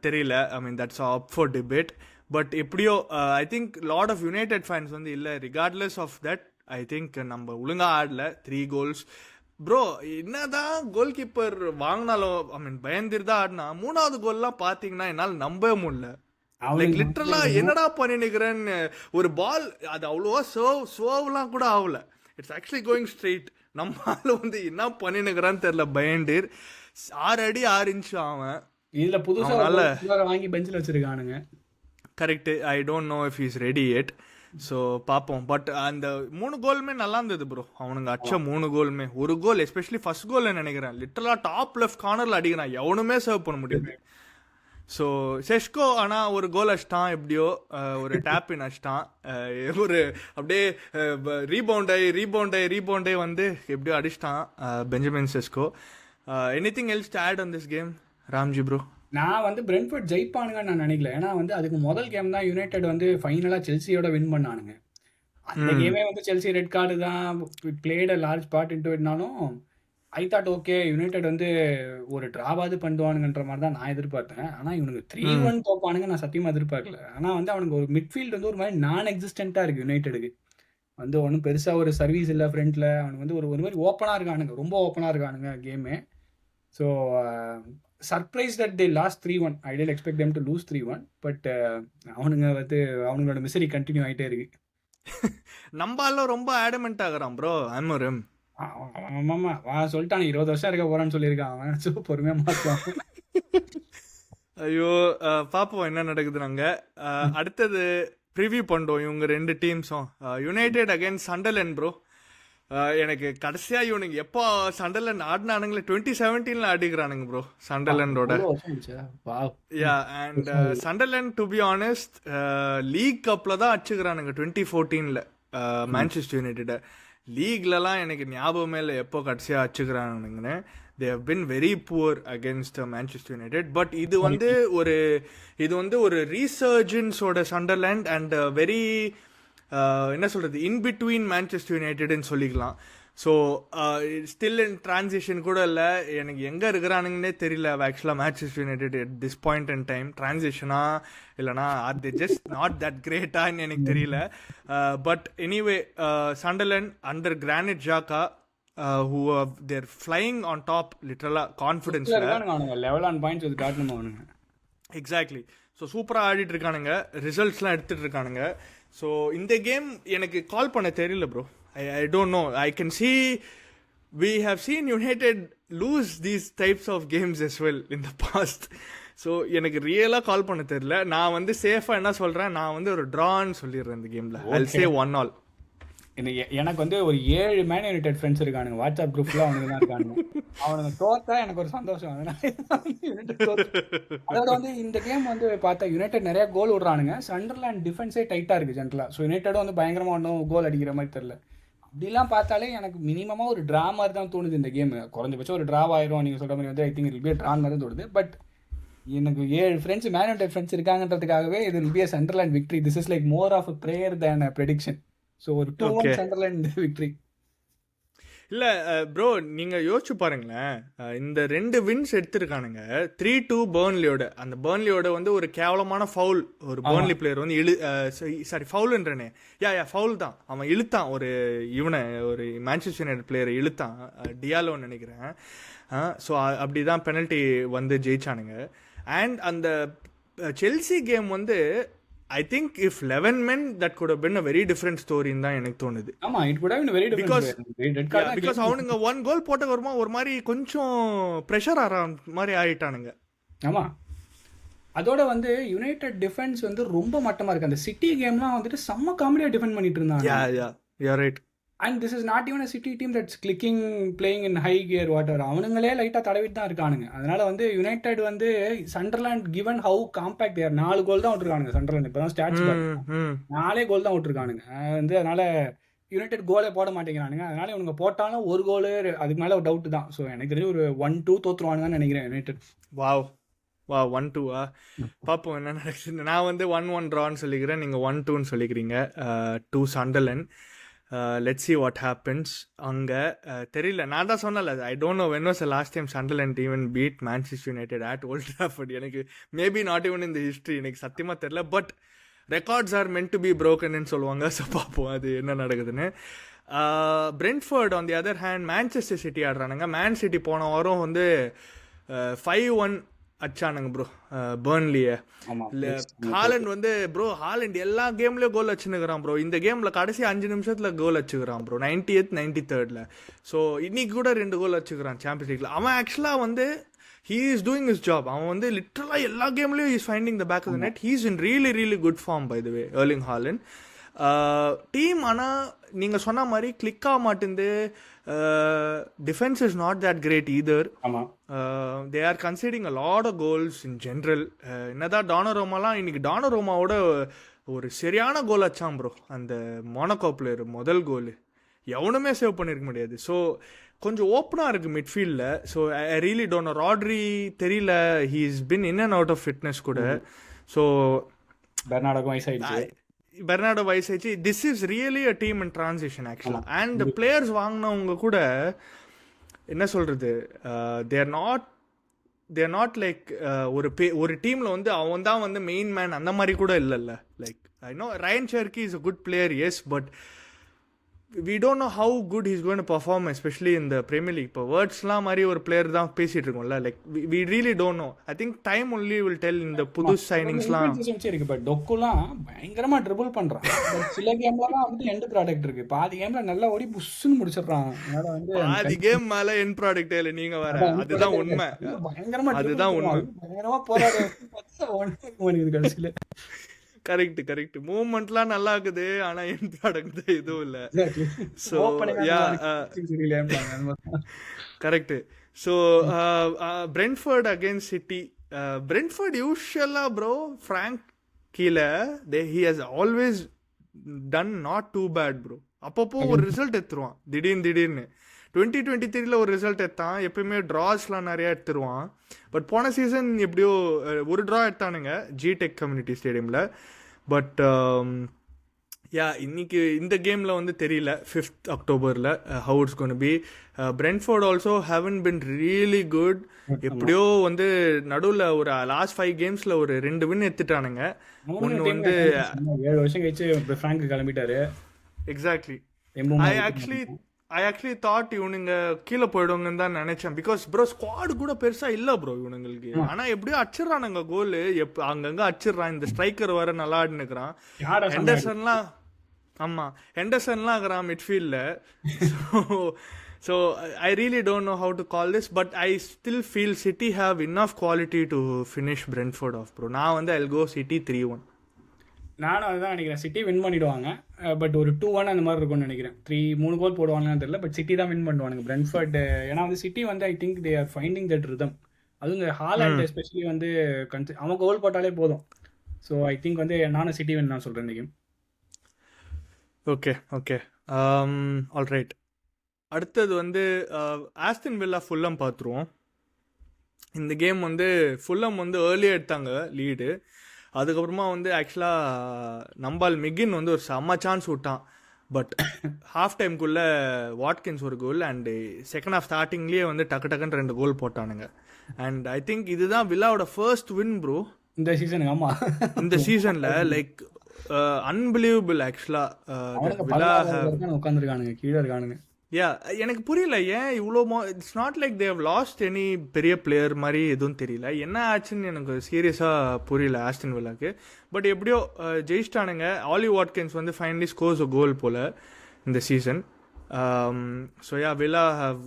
தெரியல, I mean that's up for debate. But எப்படியோ I think lot of United fans வந்து இல்லை, regardless of that I think நம்ம ஒழுங்காக ஆடல. 3 கோல்ஸ் ப்ரோ. என்னதான் கோல் கீப்பர் வாங்கினாலும் ஐ மீன் பயந்துட்டு தான் ஆடினா, 3வது கோல்லாம் பார்த்தீங்கன்னா என்னால் நம்பவே முடியல. லைக் லிட்டரலா என்னடா பண்ணிக்கிறேன்னு ஒரு பால் அது அவ்வளோவா சர்வ்லாம் கூட ஆகல. It's actually going straight. நம்மளால வந்து என்ன பண்ணினுக்கிறான்னு தெரியல. பயண்டீர் 6 அடி 6 இன்ச் அவன். இதுல புதுசா வாங்கி பெஞ்சில் வச்சிருக்கானுங்க. Correct, I don't know if is ready yet. So பார்ப்போம். பட் அந்த 3 கோலுமே நல்லா இருந்தது ப்ரோ. அவனுங்க அச்ச 3 கோலுமே. ஒரு கோல் எஸ்பெஷலி ஃபர்ஸ்ட் கோல் நினைக்கிறேன் லிட்டரலா டாப் லெஃப்ட் கார்னர்ல அடிக்கிறான், எவனுமே சர்வ் பண்ண முடியாது. ஸோ செஸ்கோ ஆனால் ஒரு கோல் அடிச்சிட்டான், எப்படியோ ஒரு டேப்பின் அடிச்சிட்டான். ஒரு அப்படியே ரீபவுண்டை வந்து எப்படியோ அடிச்சிட்டான் Benjamin Sesko. Anything else to add on this game Ramji bro? நான் வந்து பிரென்ஃபோர்ட் ஜெயிப்பானுங்கன்னு நான் நினைக்கல. ஏன்னா வந்து அதுக்கு முதல் கேம் தான் யுனைடெட் வந்து ஃபைனலாக செல்சியோட வின் பண்ணானுங்க. அந்த கேமே வந்து செல்சி ரெட் கார்டு தான் played a large part into இட்னாலும் ஐ தாட் ஓகே யுனைடெட் வந்து ஒரு ட்ராவாவது பண்ணுவானுங்கன்ற மாதிரி தான் நான் எதிர்பார்த்தேன். ஆனால் இவனுக்கு 3-1 தோப்பானுங்க நான் சத்தியமாக எதிர்பார்க்கல. ஆனால் வந்து அவனுக்கு ஒரு மிட்ஃபீல்டு வந்து ஒரு மாதிரி நான் எக்ஸிஸ்டண்ட்டாக இருக்குது யுனைடெடுக்கு. வந்து ஒன்றும் பெருசாக ஒரு சர்வீஸ் இல்லை ஃப்ரண்ட்டில். அவனுக்கு வந்து ஒரு மாதிரி ஓப்பனாக இருக்கானுங்க, ரொம்ப ஓப்பனாக இருக்கானுங்க கேமே. So surprise that they lost 3-1. I didn't expect them to lose 3-1. But அவனுங்க வந்து அவங்களோட மிசரி கண்டினியூ ஆகிட்டே இருக்கு. நம்மளால ரொம்ப ஆடமெண்ட் ஆகுறான் ப்ரோ ஆமோரம். ஆமாம்மா சொல்லிட்டான் 20 வருஷம் இருக்க போறான்னு சொல்லியிருக்கான் அவன். ஸோ பொறுமையாக மாற்றுவான். ஐயோ பார்ப்போம் என்ன நடக்குது. நாங்கள் அடுத்தது ப்ரிவியூ பண்ணுறோம் இவங்க 2 டீம்ஸும். United against Sunderland bro. எனக்கு கடைசியாக இவனுக்கு எப்போ சண்டர்லேண்ட் ஆடினானுங்களே 2017 ஆடிக்கிறானுங்க ப்ரோ சண்டர்லேண்டோட. Yeah, and Sunderland to be honest league கப்பில் தான் அடிச்சுக்கிறானுங்க 2014 மான்செஸ்டர் யுனைடெட். லீக்லலாம் எனக்கு ஞாபகமே இல்லை எப்போ கடைசியாக அடிச்சுக்கிறானுங்கன்னு. They have been very poor against Manchester United. But இது வந்து ஒரு ரீசர்ஜன்ஸோட சண்டர்லேண்ட் அண்ட் வெரி என்ன சொல்கிறது இன் பிட்வீன் மான்செஸ்டர் யுனைடெட்னு சொல்லிக்கலாம். ஸோ ஸ்டில் இன் டிரான்சிஷன் கூட இல்லை. எனக்கு எங்கே இருக்கிறானுங்கன்னே தெரியல ஆக்சுவலாக Manchester United at this point in time. டிரான்சிஷனா இல்லைனா are they just not that கிரேட்டான்னு எனக்கு தெரியல. But anyway Sunderland under Granit Xhaka who they're flying on top literally confidence level on points with காட்டணும் அவனுங்க. எக்ஸாக்ட்லி. ஸோ சூப்பராக ஆடிட்டு இருக்கானுங்க, ரிசல்ட்ஸ்லாம் எடுத்துகிட்டு இருக்கானுங்க. ஸோ இந்த கேம் எனக்கு கால் பண்ண தெரியல bro. I don't know. I can see we have seen United lose these types of games as well in the past. So எனக்கு ரியலாக கால் பண்ண தெரியல. நான் வந்து சேஃபாக என்ன சொல்கிறேன், நான் வந்து ஒரு ட்ரான்னு சொல்லிடுறேன் இந்த கேமில். I'll say 1-1. எனக்கு வந்து ஒரு 7 மேன் யுனைடெட் ஃப்ரெண்ட்ஸ் இருக்கானுங்க வாட்ஸ்அப் குரூப்ல. அவனுக்கு தான் இருக்கானுங்க. அவனுங்க தோத்தா எனக்கு ஒரு சந்தோஷம். அதோட வந்து இந்த கேம் வந்து பார்த்தா யுனைடெட் நிறைய கோல் விடுறானுங்க. சண்டர்லேண்ட் டிஃபென்ஸே டைட்டா இருக்கு ஜென்ரலா. ஸோ யுனைடெடும் வந்து பயங்கரமா ஒன்றும் கோல் அடிக்கிற மாதிரி தெரியல. அப்படிலாம் பார்த்தாலே எனக்கு மினிமமா ஒரு ட்ரா மாதிரி தான் தோணுது இந்த கேம். குறைஞ்சபட்சம் ஒரு ட்ராவ் ஆயிரும் நீங்க சொல்ற மாதிரி வந்து I think it will be draw மாதிரி தான் தோணுது. பட் எனக்கு 7 ஃப்ரெண்ட்ஸ் மேன் யுனைடெட் ஃப்ரெண்ட்ஸ் இருக்காங்கன்றதுக்காகவே இது will be a Sunderland victory. This is like more of a prayer than a prediction. So ஒரு 2-1 சண்டர்லேண்ட் விக்டரி. இல்லை ப்ரோ, நீங்கள் யோசிச்சு பாருங்களேன். இந்த 2 வின்ஸ் எடுத்துருக்கானுங்க 3-2 பர்ன்லியோட. அந்த பர்ன்லியோட வந்து ஒரு கேவலமான ஃபவுல் ஒரு பர்ன்லி பிளேயர் வந்து சாரி ஃபவுல்ன்றனே ஃபவுல் தான். அவன் இழுத்தான் ஒரு மான்செஸ்டர் யுனைடெட் பிளேயரை இழுத்தான், டியாலோன்னு நினைக்கிறேன். ஸோ அப்படி தான் பெனல்ட்டி வந்து ஜெயிச்சானுங்க. அண்ட் அந்த செல்சி கேம் வந்து I think if 11 men that could have been a very different story தான் எனக்கு தோணுது. ஆமா, it could have been a very different because அவனுங்க 1 கோல் போட்ட வருமா ஒரு மாதிரி கொஞ்சம் பிரஷர் ஆற மாதிரி ஆயிட்டானுங்க. ஆமா, அதோட வந்து யுனைடெட் டிஃபென்ஸ் வந்து ரொம்ப மட்டமா இருக்கு. அந்த சிட்டி கேம்லாம் வந்துட்டு செம்ம காமெடியா டிஃபெண்ட் பண்ணிட்டு இருந்தாங்க. You are right. And this is not even a City team that's clicking playing in high gear water. அவனுங்களே லைட்டாக தடவிட்டு தான் இருக்கானுங்க. அதனால வந்து யுனைடெட் வந்து Sunderland given how compact they're 4 goal தான் விட்டுருக்கானுங்க சண்டர்லாண்ட். இப்போ தான் ஸ்டாட்ஸ் பார்த்தா 4 கோல் தான் விட்டுருக்கானுங்க. வந்து அதனால யுனைடெட் கோலே போட மாட்டேங்கிறானுங்க. அதனால இவனுங்க போட்டாலும் ஒரு கோலு அதுக்கு மேலே ஒரு டவுட் தான். ஸோ எனக்கு தெரிஞ்சு ஒரு 1-2 தோற்றுருவானுங்கன்னு நினைக்கிறேன் யுனைடெட். வாவ் 1-2 பார்ப்போம் என்ன நடக்குது. நான் வந்து 1-1 ட்ரான்னு சொல்லிக்கிறேன், நீங்கள் 1-2ன்னு சொல்லிக்கிறீங்க. 2 Sunderland. Let's see what happens. அங்கே தெரியல, நான் தான் சொன்னல, I don't know when was the last time Sunderland even beat Manchester United at Old Trafford. எனக்கு maybe not even in the history, எனக்கு சத்தியமாக தெரில. But records are meant to be ப்ரோக்கன்னு சொல்லுவாங்க. ஸோ பார்ப்போம் அது என்ன நடக்குதுன்னு. Brentford on the other hand Manchester City ஆடுறானுங்க. மேன் சிட்டி போன வாரம் வந்து 5-1 அச்சானுங்க ப்ரோ பர்ன்லியை. ஹாலண்ட் வந்து ப்ரோ, ஹாலண்ட் எல்லா கேம்லேயும் கோல் வச்சுன்னுக்கிறான் ப்ரோ. இந்த கேமில் கடைசி 5 நிமிஷத்தில் கோல் வச்சுக்கிறான் ப்ரோ, 90th 93rd. ஸோ இன்னைக்கு கூட 2 கோல் வச்சுக்கிறான் சாம்பியன்ஸ் லீக்ல. அவன் ஆக்சுவலாக வந்து he is doing his job. அவன் வந்து லிட்டரலாக எல்லா கேம்லேயும் is finding the back of the net. he is in really really good form by the way, Erling Haaland. Team ஆனால் நீங்கள் சொன்ன மாதிரி கிளிக் ஆக மாட்டேங்குது. Defence is not that great either. They are considering a lot of goals in general. என்னதான் டானரோமாலாம் இன்னைக்கு டானரோமாவோட ஒரு சரியான கோல் வச்சான் ப்ரோ. அந்த மோனகோ பிளேயர் முதல் கோல் எவனுமே சேவ் பண்ணியிருக்க முடியாது. ஸோ கொஞ்சம் ஓப்பனாக இருக்குது மிட்ஃபீல்டில். So I really don't know. Rodri தெரியல, he is been in and out of fitness கூட. ஸோ பெர்னார்டோ வயசாயிடுச்சு. This is really a team in transition ஆக்சுவலாக. அண்ட் பிளேயர்ஸ் வாங்கினவங்க கூட என்ன சொல்கிறது, தேர் நாட் லைக் ஒரு டீமில் வந்து அவன் தான் வந்து மெயின் மேன் அந்த மாதிரி கூட இல்லைல்ல. Like I know Rayan Cherki is a good player, yes, but we don't know how good he's going to perform, especially in the Premier League. இப்போ வேர்ட்ஸ்லாம் மாதிரி ஒரு பிளேயர் தான் பேசிட்டு இருக்கோம்ல. Like we really don't know. I think time only will tell in the புது சைனிங்ஸ்லாம் இருக்கு. But டொக்குலாம் பயங்கரமா triple பண்றான். சில கேம்லலாம் வந்து எண்ட் ப்ராடக்ட் இருக்கு. பாதி கேம்ல நல்லா ஓடி புஷ்னு முடிச்சிடுறான். அதனால வந்து பாதி கேம் மேல எண்ட் ப்ராடக்ட் இல்ல. நீங்க வேற, அதுதான் உண்மை. பயங்கரமா அதுதான் உண்மை. பயங்கரமா போராடு கடைசியில. கரெக்ட் மூவ்மெண்ட்லாம் நல்லா இருக்குது, ஆனா என் ப்ராடக்ட் தான் எதுவும் இல்லை. So correct. So Brentford against City. Brentford யூஷுவலாக ப்ரோ ஃப்ராங்க் கீழே he has always done not too bad bro. அப்பப்போ ஒரு ரிசல்ட் எடுத்துருவான் திடீர்னு. 2023 ஒரு ரிசல்ட் எடுத்தான். எப்பயுமே ட்ராஸ்லாம் நிறையா எடுத்துருவான். பட் போன சீசன் எப்படியோ ஒரு ட்ரா எடுத்தானுங்க ஜிடெக் கம்யூனிட்டி ஸ்டேடியமில். பட் இன்னைக்கு இந்த கேமில் வந்து தெரியல 5th October how it's going to be. Brentford also haven't been really good. எப்படியோ வந்து நடுவில் ஒரு லாஸ்ட் 5 கேம்ஸில் ஒரு 2 வின் எடுத்துட்டானுங்க. ஒன்று வந்து 7 வருஷம் கழிச்சு ஃப்ராங்க் கிளம்பிட்டாரு. எக்ஸாக்ட்லி. ஐ ஆக்சுவலி தாட் இவனுங்க கீழே போயிடுவாங்கன்னு தான் நினைச்சேன். பிகாஸ் ப்ரோ ஸ்குவாடு கூட பெருசா இல்லை ப்ரோ இவனுங்களுக்கு. ஆனா எப்படியோ அடிச்சிடறானுங்க கோலு. அங்கங்க அடிச்சிடறான். இந்த ஸ்ட்ரைக்கர் வர நல்லா ஆடினுக்கிறான். ஹெண்டர்சன்லாம் இருக்கிறான் மிட்ஃபீல்ட்ல. So I really don't know how to call this, but I still feel City have enough quality to finish Brentford off bro. நான் வந்து ஐல் கோ சிட்டி 3-1. நானும் அதுதான் நினைக்கிறேன். சிட்டி வின் பண்ணிடுவாங்க. பட் ஒரு 2-1 அந்த மாதிரி இருக்கும்னு நினைக்கிறேன். 3 கோல் போடுவாங்கன்னு தெரியல. பட் சிட்டி தான் வின் பண்ணுவானுங்க பிரென்ட்ஃபோர்ட். ஏன்னா வந்து சிட்டி வந்து I think they are finding that rhythm. அதுவும் இந்த ஹாலண்ட் எஸ்பெஷலி வந்து அவன் கோல் போட்டாலே போதும். ஸோ ஐ திங்க் வந்து நானும் சிட்டி வின் நான் சொல்கிறேன் இந்த கேம். Okay alright. அடுத்தது வந்து ஆஸ்டன் வில்லா ஃபுல்லம் பார்த்துருவோம். இந்த கேம் வந்து ஃபுல்லம் வந்து ஏர்லியாக எடுத்தாங்க லீடு. அதுக்கப்புறமா வந்து ஆக்சுவலாக நம்பால் மிகின் வந்து ஒரு செம்ம சான்ஸ் விட்டான். பட் ஹாஃப் டைம்குள்ளே வாட்கின்ஸ் ஒரு கோல் அண்டு செகண்ட் ஹாஃப் ஸ்டார்டிங்லேயே வந்து டக்குன்னு 2 கோல் போட்டானுங்க. அண்ட் ஐ திங்க் இதுதான் வில்லாவோட ஃபர்ஸ்ட் வின் ப்ரோ இந்த சீசன். ஆமாம், இந்த சீசனில் லைக் அன்பிலீவபிள் ஆக்சுவலாக. வில்லா உட்காந்துருக்கானுங்க, கீழே இருக்கானுங்க. எனக்கு புரியல ஏன் இவ்வளோ it's not like they've lost any பெரிய பிளேயர் மாதிரி எதுவும் தெரியல. என்ன ஆச்சுன்னு எனக்கு சீரியஸாக புரியல ஆஸ்டன் வில்லாக்கு. பட் எப்படியோ ஜெயிச்சிட்டானுங்க. ஆலி வாட்கின்ஸ் வந்து ஃபைனலி ஸ்கோர்ஸ் அ கோல் போல் இந்த season. So Villa have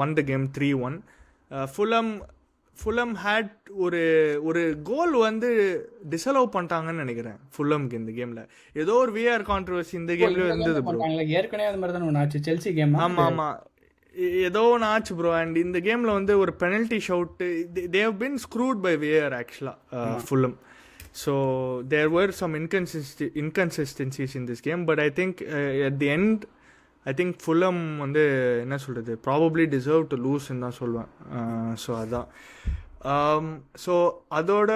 won the game 3-1. Fulham Fulham had ஒரு ஒரு கோல் வந்து டிசலோவ் பண்ணிட்டாங்கன்னு நினைக்கிறேன் ஃபுல்லம்க்கு இந்த கேமில். ஏதோ ஒரு விஆர் கான்ட்ரவர்சி இந்த கேம்லேயும் இருந்தது ப்ரோ. ஏற்கனவே அது மாதிரி தானே ஒன்று ஆச்சு செல்சி கேம். ஆமாம் ஆமாம், ஏதோ ஒன்று ஆச்சு ப்ரோ. அண்ட் இந்த கேமில் வந்து ஒரு penalty shout, they have been screwed by VAR ஆக்சுவலாக Fulham. So there were some inconsistencies in this game, but I think at the end I think Fulham வந்து என்ன சொல்கிறது, ப்ராபப்ளி டிசர்வ் டு லூஸ்ன்னு தான் சொல்லுவேன். ஸோ அதான். ஸோ அதோட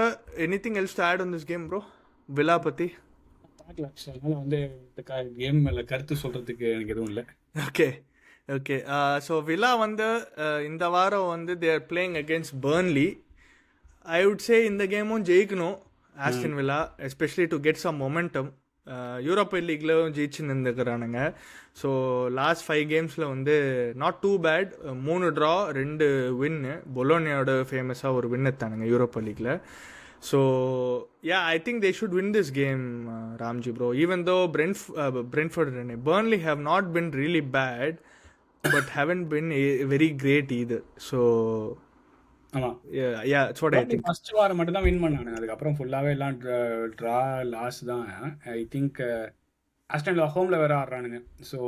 anything else to add on this game bro? Villa பற்றி அதனால வந்து இந்த கேம் மேலே கருத்து சொல்கிறதுக்கு எனக்கு எதுவும் இல்லை. Okay okay. ஸோ வில்லா வந்து இந்த வாரம் வந்து they're playing against Burnley. I would say இந்த கேமும் ஜெயிக்கணும் Aston Villa, especially to get some momentum. European லீக்லையும் ஜெயிச்சுன்னு இருந்துக்கிறானுங்க. ஸோ லாஸ்ட் 5 கேம்ஸில் வந்து not too bad, 3 draw 2 win. பொலோனியோட ஃபேமஸாக ஒரு வின் எடுத்தானுங்க யூரோப்பா லீக்ல. So yeah, I think they should win this game Ramji bro. Even though Brentford Burnley have not been really bad, but haven't been very great either. So ஆமாம், yeah, that's what I think. First வாரம் மட்டும் தான் win பண்ணானுங்க. அதுக்கப்புறம் ஃபுல்லாகவே எல்லாம் draw loss தான். I think ஆஸ்டன்ல ஹோமில் வேற ஆடுறானுங்க. So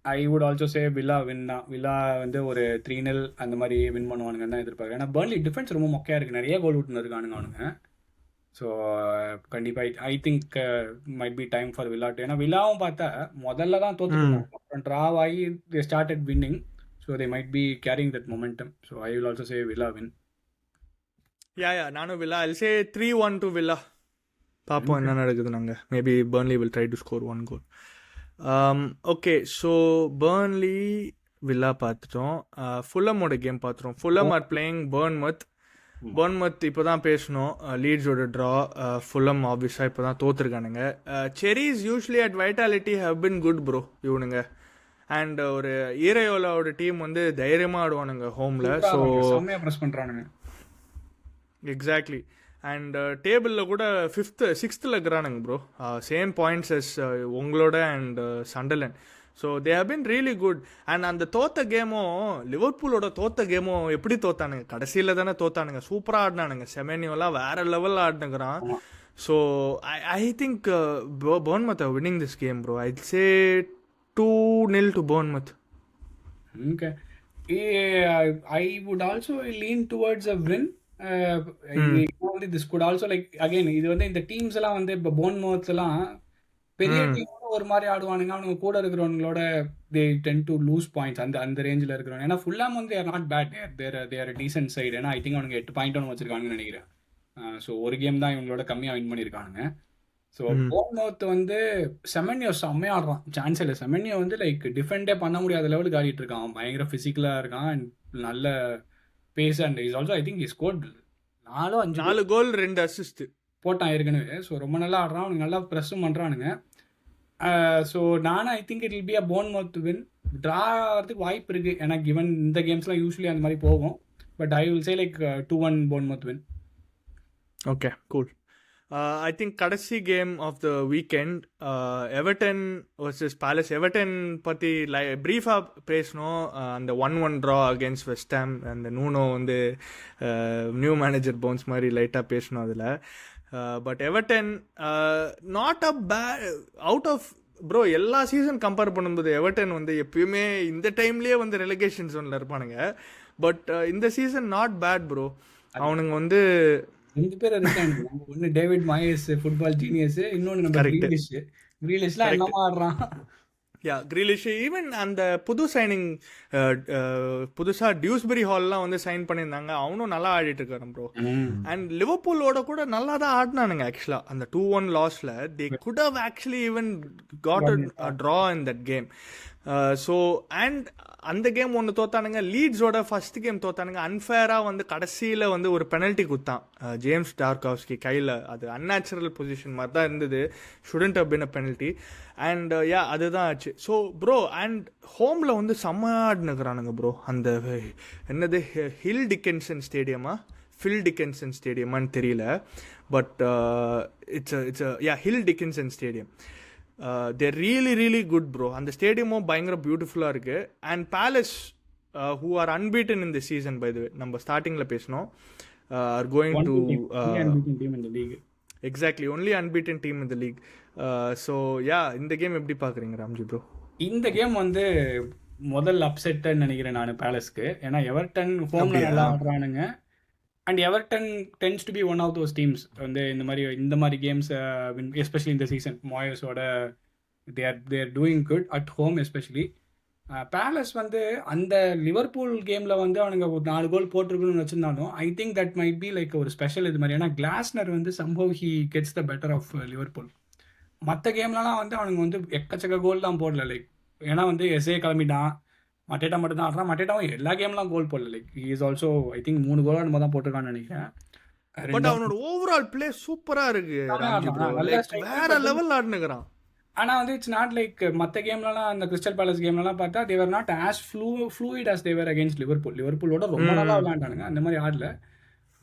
I would also say Villa win தான். வில்லா வந்து ஒரு 3-0 அந்த மாதிரி வின் பண்ணுவானுங்கன்னு தான் எதிர்பார்க்குறேன். ஏன்னா பர்ன்லி டிஃபென்ஸ் ரொம்ப மொக்கையாக இருக்குது, நிறைய கோல் விட்டுன்னு இருக்கானுங்க அவனுங்க. ஸோ கண்டிப்பாக I think might be time for villa to. ஏன்னா வில்லாவும் பார்த்தா முதல்ல தான் தோற்றுருக்காங்க, அப்புறம் ட்ராவ் ஆகி they started winning. So they might be carrying that momentum. So I will also say Villa win. Yeah, நானும் Villa. I'll say 3-1 to Villa. பார்ப்போம் என்ன நடக்குது. நாங்கள் maybe Burnley will try to score 1 goal. Okay, so Burnley Villa பார்த்துட்டோம். ஃபுல்லமோட game பார்த்துட்டோம். Fulham are playing Bournemouth இப்போ தான் பேசணும். லீட்ஸோட ட்ரா. ஃபுல்லம் ஆப்வியஸாக இப்போ தான் தோற்றுருக்கானுங்க. Cherries usually at Vitality have been good bro இவனுங்க. அண்ட் ஒரு ஈரையோலாவோட டீம் வந்து தைரியமாக ஆடுவானுங்க ஹோமில். ஸோ ப்ரெஸ் பண்ணுறானுங்க. எக்ஸாக்ட்லி. அண்ட் டேபிளில் கூட 5th 6th இருக்கிறானுங்க ப்ரோ. சேம் பாயிண்ட்ஸ் எஸ் உங்களோட and Sunderland. So they have been really good. And அந்த தோத்த கேமும் லிவர்பூலோட தோத்த கேமும் எப்படி தோத்தானுங்க, கடைசியில் தானே தோத்தானுங்க. சூப்பராக ஆடினானுங்க. செமெனியோலாம் வேற லெவலில் ஆடினுக்கிறான். So I think Bournemouth are winning this game bro. I'd say 2-0 to Bournemouth. Okay. I would also lean towards a win. This could also like again இது வந்து இந்த டீம்ஸ் எல்லாம் வந்து இப்போ Bournemouth எல்லாம் பெரிய டீமோட ஒரு மாதிரி ஆடுவானுங்க. அவனுங்க கூட இருக்கிறவங்களோட they tend to lose points அந்த ரேஞ்சில் இருக்கிறவங்க. ஏன்னா ஃபுல்லாக வந்து they are not bad, they are a decent side. ஏன்னா ஐ திங்க் அவனுங்க 8 பாயிண்ட் வச்சிருக்காங்கன்னு நினைக்கிறேன். ஸோ ஒரு கேம் தான் இவங்களோட கம்மியாக வின் பண்ணியிருக்கானுங்க. ஸோ போர்ன்மவுத் வந்து செமன்யோ செம்மையாக ஆடுறான். சான்ஸ் இல்லை. செமன்யோ வந்து லைக் டிஃபெண்டே பண்ண முடியாத லெவலுக்கு ஆடிட்டு இருக்கான். அவன் பயங்கர ஃபிசிக்கலாக இருக்கான் அண்ட் நல்ல pace. And he's also I think he's scored 4 goal 2 assist போட்டான் ஏற்கனவே. ஸோ ரொம்ப நல்லா ஆடுறான். அவனுக்கு நல்லா ப்ரெஸ்ஸும் பண்ணுறானுங்க. ஸோ நானும் I think it will be a Bournemouth win. Draw ஆகிறதுக்கு வாய்ப்பு இருக்குது, ஏன்னா கிவன் இந்த கேம்ஸ்லாம் யூஸ்வலி அந்த மாதிரி போகும். But I will say like 2-1 Bournemouth win. Okay, cool. I think கடைசி game of the weekend Everton versus Palace. Everton பற்றி ப்ரீஃபாக பேசணும். அந்த 1-1 ட்ரா அகேன்ஸ்ட் வெஸ்ட் ஹாம். அந்த நூனோ வந்து நியூ மேனேஜர் பவுன்ஸ் மாதிரி லைட்டாக பேசணும் அதில். But Everton not a bad out of bro. எல்லா சீசன் கம்பேர் பண்ணும்போது எவர்டன் வந்து எப்பயுமே இந்த டைம்லேயே வந்து ரெலகேஷன் ஜோனில் இருப்பானுங்க. பட் இந்த சீசன் நாட் பேட் ப்ரோ. அவனுங்க வந்து 2 பேர் இருக்காங்க. ஒன்று டேவிட் மாயஸ் ஃபுட்பால் ஜீனியஸ், இன்னொன்று நம்ம கிரீலிஷ்லாம் என்னமா ஆடுறான். யா, கிரீலிஷ். ஈவன் அந்த புது சைனிங் புதுசாக டியூஸ்பெரி ஹால்லாம் வந்து சைன் பண்ணியிருந்தாங்க. அவனும் நல்லா ஆடிட்டு இருக்காரு ப்ரோ. அண்ட் லிவர்பூலோட கூட நல்லா தான் ஆடினானுங்க ஆக்சுவலாக. அந்த 2-1 லாஸில் they could have actually even got a draw in that game. So and அந்த கேம் ஒன்று தோத்தானுங்க. லீட்ஸோட ஃபர்ஸ்ட் கேம் தோத்தானுங்க. அன்ஃபேராக வந்து கடைசியில் வந்து ஒரு பெனல்ட்டி குத்தான் ஜேம்ஸ் டார்காவ்ஸ்கி கையில். அது அன்நேச்சுரல் பொசிஷன் மாதிரி தான் இருந்தது. Shouldn't have been a penalty. And yeah, அதுதான் ஆச்சு. ஸோ ப்ரோ அண்ட் ஹோமில் வந்து செம்மாடுனுக்குறானுங்க ப்ரோ. அந்த என்னது ஹில் டிக்கன்சன் ஸ்டேடியமான்னு தெரியல. But it's Hill Dickinson stadium. They're really really good bro. அந்த ஸ்டேடியமும் பயங்கர பியூட்டிஃபுல்லாக இருக்குது. And Palace who are unbeaten in the season by the way, நம்ம ஸ்டார்டிங்கில் பேசினோம், are going to அன்பிட்டீன் டீம் இந்த league. exactly only unbeaten team in the league. So yeah, இந்த கேம் எப்படி பார்க்குறீங்க ராம்ஜி ப்ரோ? இந்த கேம் வந்து முதல் அப்செட்டுன்னு நினைக்கிறேன் நான் பேலஸ்க்கு. ஏன்னா எவர்டன் ஹோம்ல நல்லா ஆடுறானுங்க. And Everton tends to be one of those teams வந்து இந்த மாதிரி கேம்ஸ் எஸ்பெஷலி இந்த சீசன் மாயஸோட they're doing good at home especially. Palace வந்து அந்த லிவர்பூல் கேமில் வந்து அவனுங்க ஒரு 4 கோல் போட்டிருக்கணும்னு வச்சுருந்தாலும் I think that might be like ஒரு ஸ்பெஷல் இது மாதிரி. ஏன்னா கிளாஸ்னர் வந்து சம்பவ் he gets the better of Liverpool. மற்ற கேம்லலாம் வந்து அவனுங்க வந்து எக்கச்சக்க கோல் தான் போடல. லைக் ஏன்னா வந்து எஸ்ஏ கிளம்பிட்டான், மட்டேட்டா மட்டும் தான் ஆடுறான். மட்டேட்டாவும் எல்லா கேம்லாம் கோல் போடல. Like he is also I think 3 கோல் நம்ம தான் போட்டிருக்கான்னு நினைக்கிறேன். பட் அவனோட ஓவரால் பிளே சூப்பரா இருக்கு ராம்ஜி ப்ரோ, லைக் வேற லெவல் ஆடுனுக்குறான். ஆனால் வந்து இட்ஸ் நாட் லைக் மற்ற கேம்லலாம் அந்த கிறிஸ்டல் பேலஸ் கேம்லலாம் பார்த்தா they were not as fluid as they were against லிவர்பூலோட ரொம்ப நல்லா விளையாண்டானுங்க, அந்த மாதிரி ஆடல.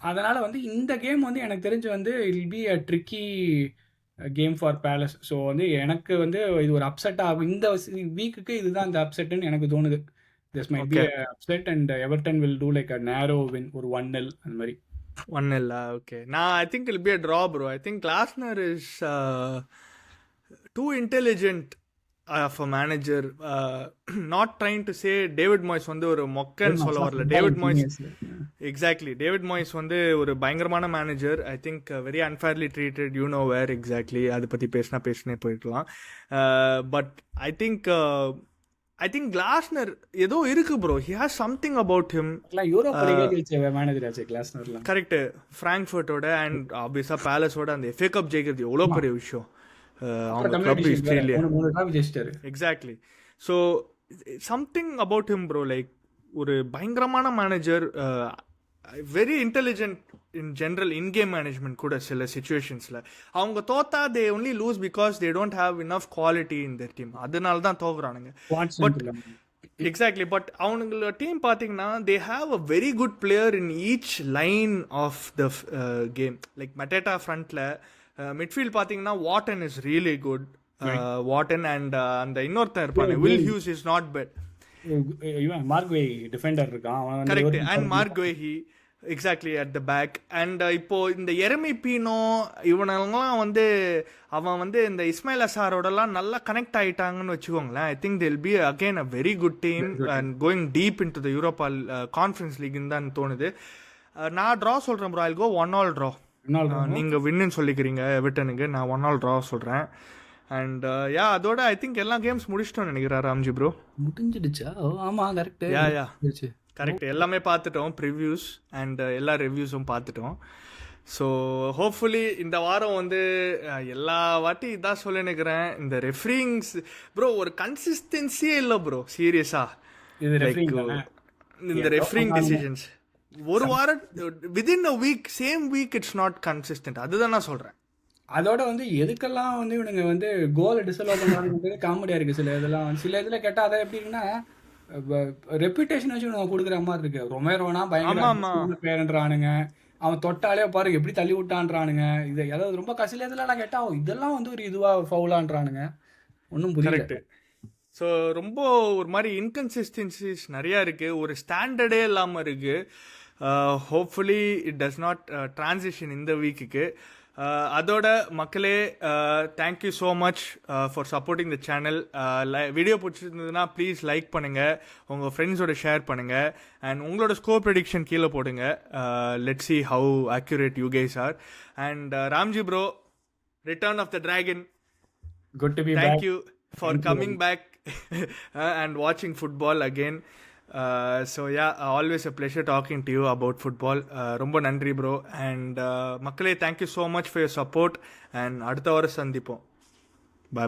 அதனால் வந்து இந்த கேம் வந்து எனக்கு தெரிஞ்சு வந்து it be a tricky game for palace. So வந்து எனக்கு வந்து இது ஒரு அப்செட் ஆகும் இந்த வீக்குக்கு. இதுதான் அந்த அப்செட்டுன்னு எனக்கு தோணுது. This might be upset and Everton will do like a narrow win, ஒரு 1-0 அந்த மாதிரி. 1-0 ஓகே. நான் I think I'll be a draw bro. I think Glasner is too intelligent of a manager. Not trying to say David Moyes வந்து ஒரு மொக்கன்னு சொல்ல வரல. David Moyes exactly, David Moyes வந்து ஒரு பயங்கரமான manager. I think very unfairly treated, you know where exactly. அதை பற்றி பேசினே போயிருக்கலாம். பட் ஐ திங்க் கிளாஸ்னர் ஏதோ இருக்கு bro. He has something about him. Correct. ஃப்ராங்க்ஃபர்ட்டோட அண்ட் ஆப்வியஸாக பேலஸோட அந்த FA கப் ஜெயிக்கிறது எவ்வளோ பெரிய விஷயம். Exactly. So something about him bro, like ஒரு பயங்கரமான manager, very intelligent in general in game management கூட. சில சுச்சுவேஷன்ஸில் அவங்க தோத்தா they only lose because they don't have enough quality in their team. அதனால தான் தோக்குறானுங்க. பட் எக்ஸாக்ட்லி, பட் அவனுங்களோட டீம் பார்த்தீங்கன்னா they have a very good player in each line of the game. Like Mateta ஃப்ரண்ட்டில், மிட்ஃபீல்ட் பார்த்தீங்கன்னா Wharton is really good. Wharton and அந்த இன்னொருத்தன் இருப்பாங்க Will Hughes is not bad. மார்க்வே டிஃபெண்டர் இருக்கான், correct. And Marc Guehi exactly at the back. And இப்போ இந்த எரமி பீனோ இவனெல்லாம் வந்து அவன் வந்து இந்த இஸ்மாயில் அசாரோடலாம் நல்லா கனெக்ட் ஆகிட்டாங்கன்னு வச்சுக்கோங்களேன். I think they'll be again a very good team and going deep into the Europa Conference லீக்னு தான் தோணுது. நான் ட்ரா சொல்கிறேன் ப்ரோ. ஐல் கோ 1-1 ட்ரா. நீங்கள் வின்னு சொல்லிக்கிறீங்க எவர்டனுக்கு, நான் 1-1 ட்ரா சொல்கிறேன். அண்ட் யா அதோட ஐ திங்க் எல்லா கேம்ஸ் முடிச்சிட்டோம்னு நினைக்கிறேன் ராம்ஜி ப்ரோ. முடிஞ்சிடுச்சா? ஆமாம் கரெக்ட். Yeah correct. எல்லாமே பார்த்துட்டோம், ப்ரிவ்யூஸ் அண்ட் எல்லா ரிவ்யூஸும் பார்த்துட்டோம். ஸோ ஹோப்ஃபுல்லி இந்த வாரம் வந்து எல்லா வாட்டி இதான் சொல்ல நினைக்கிறேன், இந்த ரெஃப்ரிங்ஸ் ப்ரோ ஒரு கன்சிஸ்டன்சியே இல்லை ப்ரோ சீரியஸாக. இந்த ரெஃப்ரிங் டிசிஷன்ஸ் ஒரு வாரம் within a week, same week it's not consistent. அதுதான் நான் சொல்கிறேன். அதோட வந்து எதுக்கெல்லாம் வந்து இவனுங்க வந்து கோலை டிஸ்அலோவ் பண்ணுறாங்க காமெடியாக இருக்குது. சில இதில் கேட்டால் அதை எப்படின்னா ரெப்யூட்டேஷன் வச்சு இவனுங்க கொடுக்குற மாதிரி இருக்கு. ரொமேரோனா பயங்கர பேரன்றானுங்க, அவன் தொட்டாலே பாரு எப்படி தள்ளி விட்டான்றானுங்க. இது அதாவது ரொம்ப சில இதெல்லாம் கேட்டால் இதெல்லாம் வந்து ஒரு இதுவாக ஃபவுலான்றானுங்க. ஒன்றும் புரியல. ஸோ ரொம்ப ஒரு மாதிரி இன்கன்சிஸ்டன்சிஸ் நிறையா இருக்குது, ஒரு ஸ்டாண்டர்டே இல்லாமல் இருக்குது. Hopefully it does not transition இந்த வீக்குக்கு. அதோட மக்களே thank you so much for supporting the channel. Video பிடிச்சிருந்ததுன்னா ப்ளீஸ் லைக் பண்ணுங்கள், உங்கள் ஃப்ரெண்ட்ஸோட ஷேர் பண்ணுங்கள், அண்ட் உங்களோட ஸ்கோர் ப்ரெடிக்ஷன் கீழே போடுங்க. Let's see how accurate you guys are. And Ramji bro, return of the dragon, good to be back. Thank you for coming back and watching football again. So yeah, always a pleasure talking to you about football. ரொம்ப நன்றி bro. And மக்களே thank you so much for your support. And அடுத்த வாரம் சந்திப்போம்.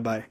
பாய்.